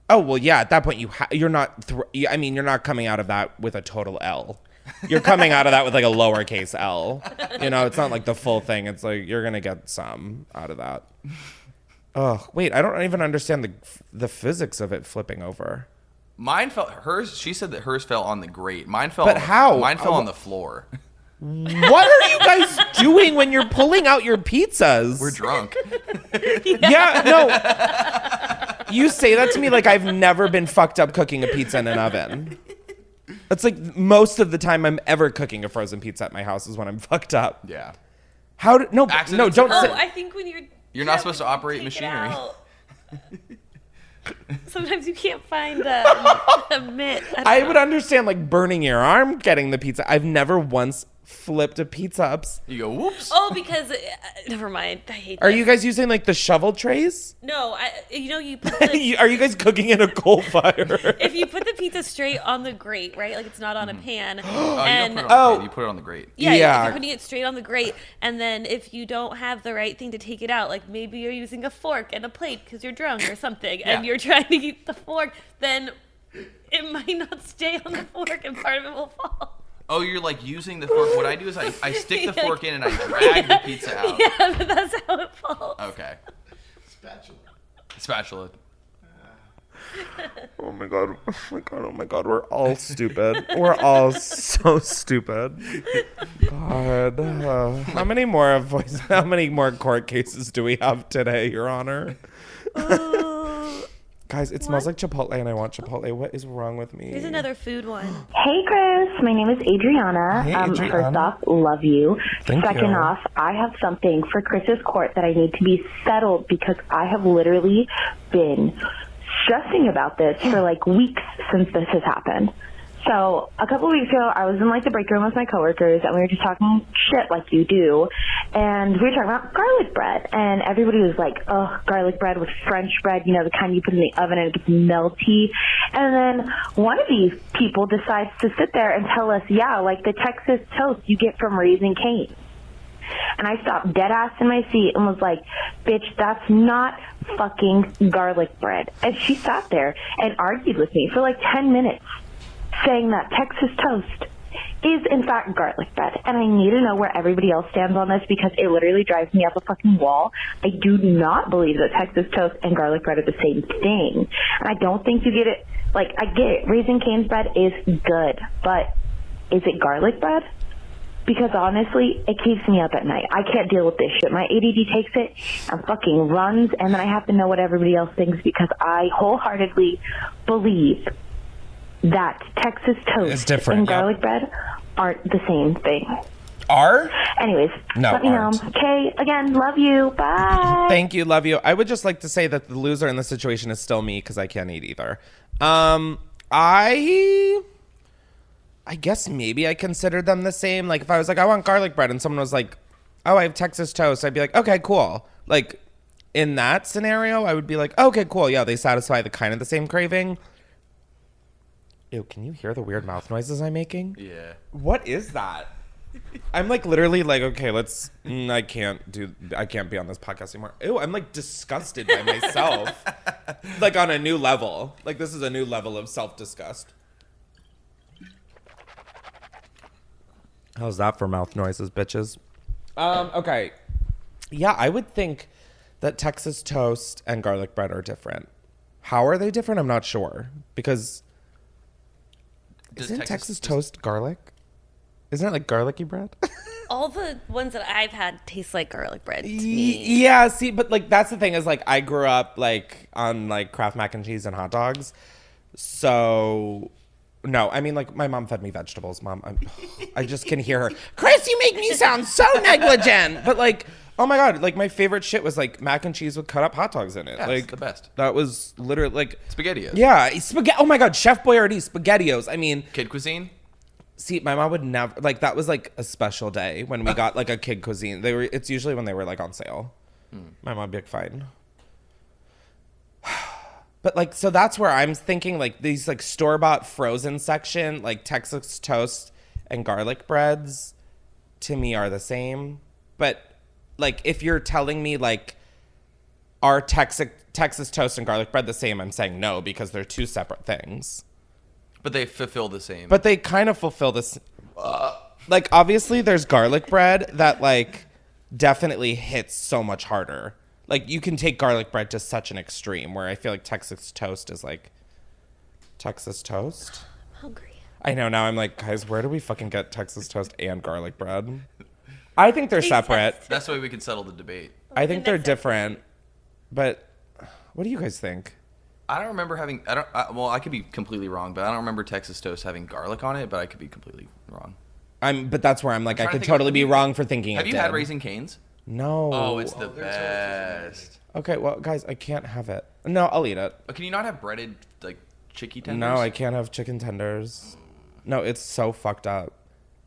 Oh well, yeah. At that point, you're not. I mean, you're not coming out of that with a total L. You're coming out of that with like a lowercase L. You know, it's not like the full thing. It's like you're gonna get some out of that. Oh wait, I don't even understand the physics of it flipping over. Mine fell. Hers. She said that hers fell on the grate. Mine fell. But how? Mine fell on the floor. What are you guys doing when you're pulling out your pizzas? We're drunk. Yeah, no. You say that to me like I've never been fucked up cooking a pizza in an oven. That's like most of the time I'm ever cooking a frozen pizza at my house is when I'm fucked up. Yeah. No, don't say. I think when You're not supposed to operate machinery. Sometimes you can't find a mitt. I would understand like burning your arm getting the pizza. I've never once flipped a pizza up. You go, whoops. Oh, because never mind. I hate. Are this. you guys using like the shovel trays? No, you put the, Are you guys cooking in a coal fire? if you put the pizza straight on the grate, right? Like it's not on a pan. You don't put it on the pan, you put it on the grate. Yeah, if you're putting it straight on the grate, and then if you don't have the right thing to take it out, like maybe you're using a fork and a plate because you're drunk or something, and you're trying to eat the fork, then it might not stay on the fork and part of it will fall. Oh, you're like using the fork. What I do is I stick the fork in and I drag the pizza out. Yeah, but that's how it falls. Okay. Spatula. Oh my god. Oh my god. Oh my god. We're all stupid. We're all so stupid. God. How many more court cases do we have today, Your Honor? Guys, it smells like Chipotle and I want Chipotle. What is wrong with me? Here's another food one. Hey, Chris. My name is Adriana. Hey, Adriana. First off, love you. Thank Second you. off, I have something for Chris's court that I need to be settled because I have literally been stressing about this for like weeks since this has happened. So a couple of weeks ago, I was in like the break room with my coworkers, and we were just talking shit like you do, and we were talking about garlic bread, and everybody was like, "Oh, garlic bread with French bread, you know, the kind you put in the oven and it gets melty." And then one of these people decides to sit there and tell us, "Yeah, like the Texas toast you get from Raising Cane's." And I stopped dead ass in my seat and was like, "Bitch, that's not fucking garlic bread." And she sat there and argued with me for like 10 minutes. Saying that Texas toast is in fact garlic bread. And I need to know where everybody else stands on this because it literally drives me up a fucking wall. I do not believe that Texas toast and garlic bread are the same thing. And I don't think you get it. Like, I get it. Raising Cane's bread is good. But is it garlic bread? Because honestly, it keeps me up at night. I can't deal with this shit. My ADD takes it and fucking runs. And then I have to know what everybody else thinks because I wholeheartedly believe that Texas toast and garlic bread aren't the same thing. Are? Anyways, No, let me know. aren't. Okay, again, love you. Bye. Thank you, love you. I would just like to say that the loser in this situation is still me because I can't eat either. I guess maybe I considered them the same. Like if I was like, I want garlic bread, and someone was like, oh, I have Texas toast, I'd be like, okay, cool. Like in that scenario, I would be like, okay, cool. Yeah, they satisfy the kind of the same craving. Ew, can you hear the weird mouth noises I'm making? Yeah. What is that? I'm like literally like, okay, I can't be on this podcast anymore. Ew, I'm like disgusted by myself. Like on a new level. Like this is a new level of self-disgust. How's that for mouth noises, bitches? Okay. Yeah, I would think that Texas toast and garlic bread are different. How are they different? I'm not sure. Because isn't Texas toast garlic? Isn't it like garlicky bread? All the ones that I've had taste like garlic bread to me. Yeah, see, but like that's the thing is like I grew up like on like Kraft mac and cheese and hot dogs. So no, I mean like my mom fed me vegetables. Mom, I just can hear her. Chris, you make me sound so negligent. But like, oh my God, like my favorite shit was like mac and cheese with cut up hot dogs in it. Yeah, like it's the best. That was literally like SpaghettiOs. Yeah, spaghetti. Oh my God, Chef Boyardee SpaghettiOs. I mean, Kid cuisine. See, my mom would never like that was like a special day when we got like a kid cuisine. It's usually when they were like on sale. My mom would be like, fine. But like, so that's where I'm thinking like these like store-bought frozen section, like Texas toast and garlic breads to me are the same. But like, if you're telling me like, are Texas toast and garlic bread the same? I'm saying no, because they're two separate things. But they fulfill the same. But they kind of fulfill this. Like, obviously, there's garlic bread that, like, definitely hits so much harder. Like, you can take garlic bread to such an extreme where I feel like Texas toast is, like, Texas toast? I'm hungry. I know. Now I'm like, guys, where do we fucking get Texas toast and garlic bread? I think they're separate. That's the way we can settle the debate. I think they're different. But what do you guys think? I don't remember having. Well, I could be completely wrong, but I don't remember Texas toast having garlic on it. But I could be completely wrong. But that's where I'm like, I could totally be wrong for thinking. Have you had Raising Cane's? No. Oh, it's the best. Okay, well, guys, I can't have it. No, I'll eat it. Can you not have breaded like chicken tenders? No, I can't have chicken tenders. No, it's so fucked up.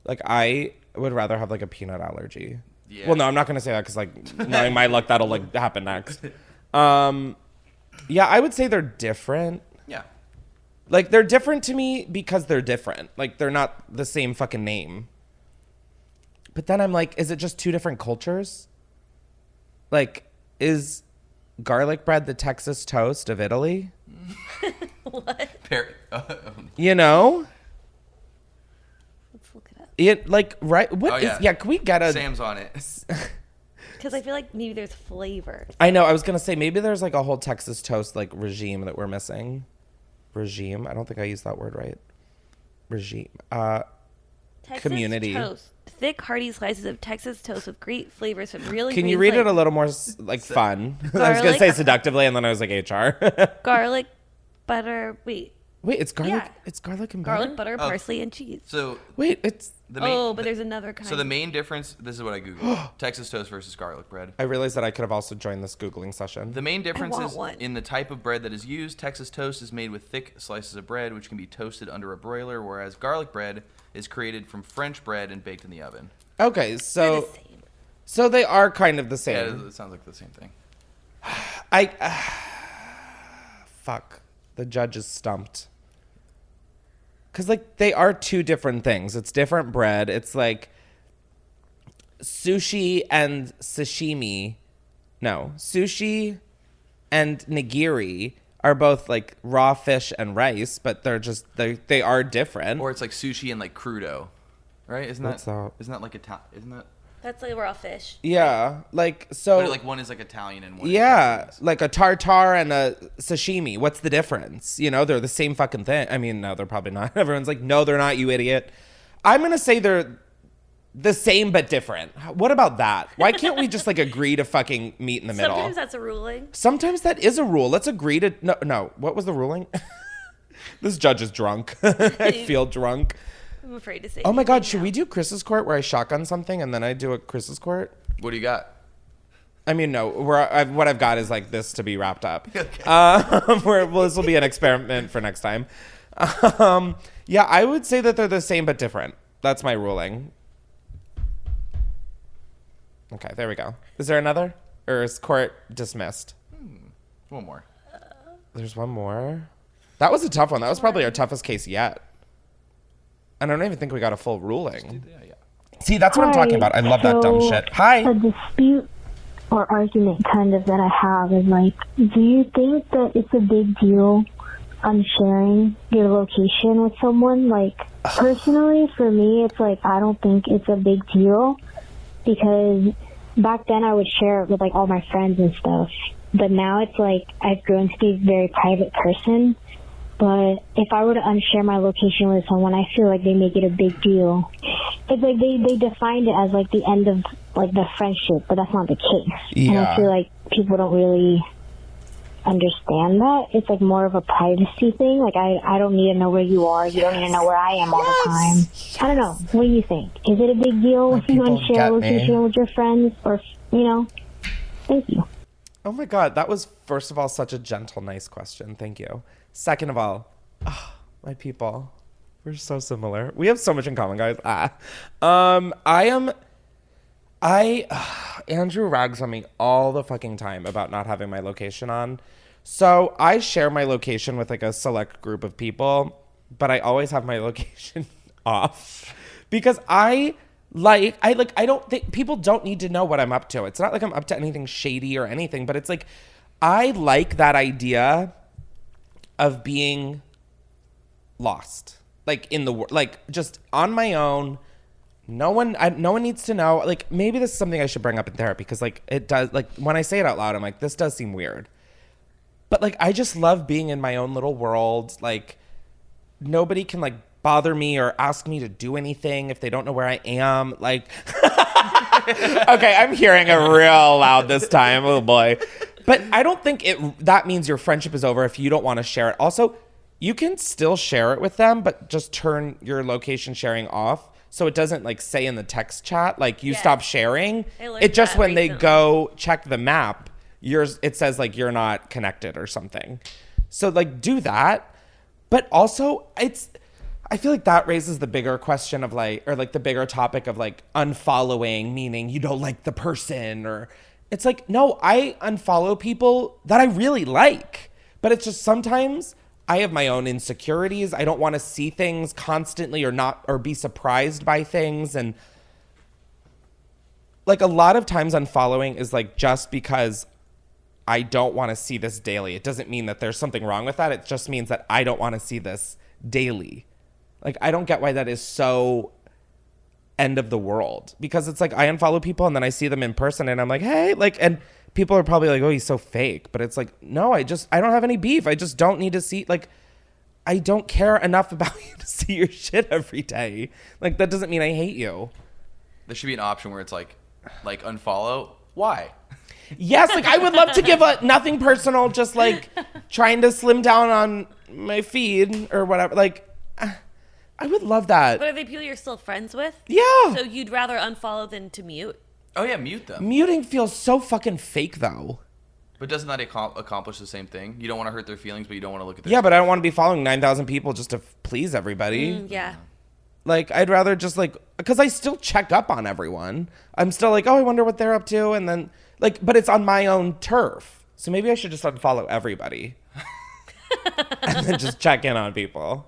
Like, I would rather have like a peanut allergy. Yeah. Well, no, I'm not gonna say that because like knowing my luck, that'll like happen next. Yeah, I would say they're different. Yeah. Like, they're different to me because they're different. Like, they're not the same fucking name. But then I'm like, is it just two different cultures? Like, is garlic bread the Texas toast of Italy? What? You know? Let's look it up. It, like, right? What is... Yeah, can we get a... Sam's on it. Because I feel like maybe there's flavor. I know. I was going to say, maybe there's like a whole Texas toast like regime that we're missing. Regime? I don't think I used that word right. Regime. Texas community. Toast. Thick, hearty slices of Texas toast with great flavors from really Can you read it a little more like fun? I was going to say seductively and then I was like HR. Garlic, butter. Wait, it's garlic. Yeah. It's garlic and butter. Garlic, butter, parsley, and cheese. So wait, it's but there's another kind. So the main difference. This is what I googled: Texas toast versus garlic bread. I realized that I could have also joined this Googling session. The main difference is in the type of bread that is used. Texas toast is made with thick slices of bread, which can be toasted under a broiler, whereas garlic bread is created from French bread and baked in the oven. Okay, so they are kind of the same. Yeah, it sounds like the same thing. Fuck. The judge is stumped. Because, like, they are two different things. It's different bread. It's like sushi and sashimi. No, sushi and nigiri are both like raw fish and rice, but they are different. Or it's like sushi and like crudo, right? Isn't that like isn't that? That's like raw fish. Yeah, like so. But like one is like Italian and one. Yeah, like a tartare and a sashimi. What's the difference? You know, they're the same fucking thing. I mean, no, they're probably not. Everyone's like, no, they're not. You idiot. I'm gonna say they're the same but different. What about that? Why can't we just like agree to fucking meet in the middle? Sometimes that's a ruling. Sometimes that is a rule. Let's agree to no. What was the ruling? This judge is drunk. I feel drunk. I'm afraid to say. Oh my God, should we do Chris's court where I shotgun something and then I do a Chris's court? What do you got? I mean, no. What I've got is like this to be wrapped up. Okay. This will be an experiment for next time. Yeah, I would say that they're the same but different. That's my ruling. Okay, there we go. Is there another? Or is court dismissed? One more. There's one more. That was a tough one. That was probably our toughest case yet. And I don't even think we got a full ruling. See, that's what I'm talking about. I love that dumb shit. Hi. A dispute or argument kind of that I have is like, do you think that it's a big deal on sharing your location with someone? Like, personally, for me, it's like, I don't think it's a big deal because back then I would share it with like all my friends and stuff. But now it's like I've grown to be a very private person. But if I were to unshare my location with someone, I feel like they make it a big deal. It's like they defined it as like the end of like the friendship, but that's not the case. Yeah. And I feel like people don't really understand that. It's like more of a privacy thing. Like I don't need to know where you are. You don't need to know where I am all the time. I don't know. What do you think? Is it a big deal if you unshare a location with your friends or, you know? Thank you. Oh my God, that was, first of all, such a gentle, nice question. Thank you. Second of all, my people, we're so similar. We have so much in common, guys. Andrew rags on me all the fucking time about not having my location on. So I share my location with like a select group of people, but I always have my location off because I don't think people don't need to know what I'm up to. It's not like I'm up to anything shady or anything, but it's like, I like that idea of being lost, like in the world, like just on my own. No one needs to know. Like, maybe this is something I should bring up in therapy because like it does, like when I say it out loud, I'm like, this does seem weird. But like, I just love being in my own little world. Like, nobody can like bother me or ask me to do anything if they don't know where I am. Like, okay, I'm hearing it real loud this time. Oh boy. But I don't think that means your friendship is over if you don't want to share it. Also, you can still share it with them, but just turn your location sharing off. So it doesn't like say in the text chat, like you stop sharing. It just when they go check the map, it says like you're not connected or something. So like do that. But also I feel like that raises the bigger question of like, or like the bigger topic of like unfollowing, meaning you don't like the person, or it's like, no, I unfollow people that I really like, but it's just sometimes I have my own insecurities. I don't want to see things constantly or be surprised by things. And like a lot of times unfollowing is like just because I don't want to see this daily. It doesn't mean that there's something wrong with that. It just means that I don't want to see this daily. Like, I don't get why that is so end of the world, because it's like I unfollow people and then I see them in person and I'm like, hey, like, and people are probably like, oh, he's so fake. But it's like, no, I don't have any beef. I just don't need to see, like, I don't care enough about you to see your shit every day. Like, that doesn't mean I hate you. There should be an option where it's like unfollow. Why? Yes, like I would love to give a nothing personal, just like trying to slim down on my feed or whatever. Like, I would love that. But are they people you're still friends with? Yeah. So you'd rather unfollow than to mute? Oh yeah, mute them. Muting feels so fucking fake though. But doesn't that accomplish the same thing? You don't want to hurt their feelings, but you don't want to look at their Yeah, but I don't want to be following 9,000 people just to please everybody. Yeah. Like, I'd rather just like, because I still check up on everyone. I'm still like, oh, I wonder what they're up to. And then like, but it's on my own turf. So maybe I should just unfollow everybody. And then just check in on people.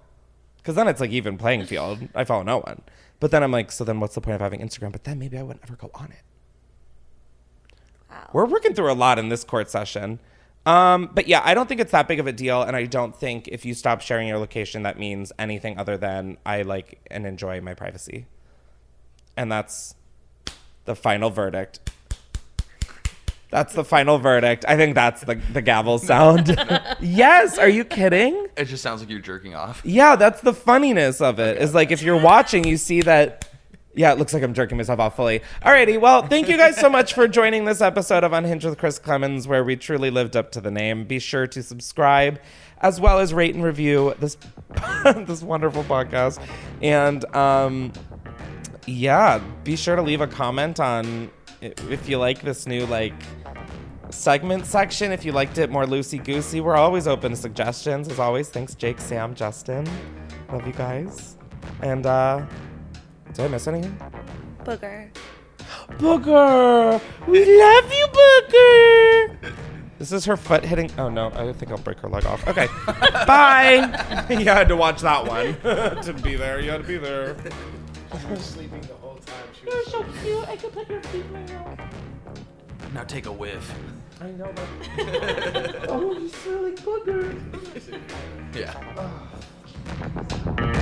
Because then it's like even playing field. I follow no one. But then I'm like, so then what's the point of having Instagram? But then maybe I wouldn't ever go on it. Wow. We're working through a lot in this court session. But yeah, I don't think it's that big of a deal. And I don't think if you stop sharing your location, that means anything other than I like and enjoy my privacy. And that's the final verdict. That's the final verdict. I think that's the gavel sound. Yes. Are you kidding? It just sounds like you're jerking off. Yeah, that's the funniness of it. Is like if you're watching, you see that. Yeah, it looks like I'm jerking myself off fully. Alrighty, well, thank you guys so much for joining this episode of Unhinged with Chris Klemens, where we truly lived up to the name. Be sure to subscribe, as well as rate and review this this wonderful podcast. And yeah, be sure to leave a comment on if you like this new like segment section. If you liked it more loosey-goosey, we're always open to suggestions. As always, thanks Jake, Sam, Justin. Love you guys. And did I miss anything? Booger. Booger, we love you, Booger. This is her foot hitting. Oh no, I think I'll break her leg off. Okay, bye. You had to watch that one to be there. You had to be there. I was sleeping the whole time. You're so cute. I could put your feet in my mouth. Now take a whiff. I know that. Oh, you smell like Booger. Yeah. Oh.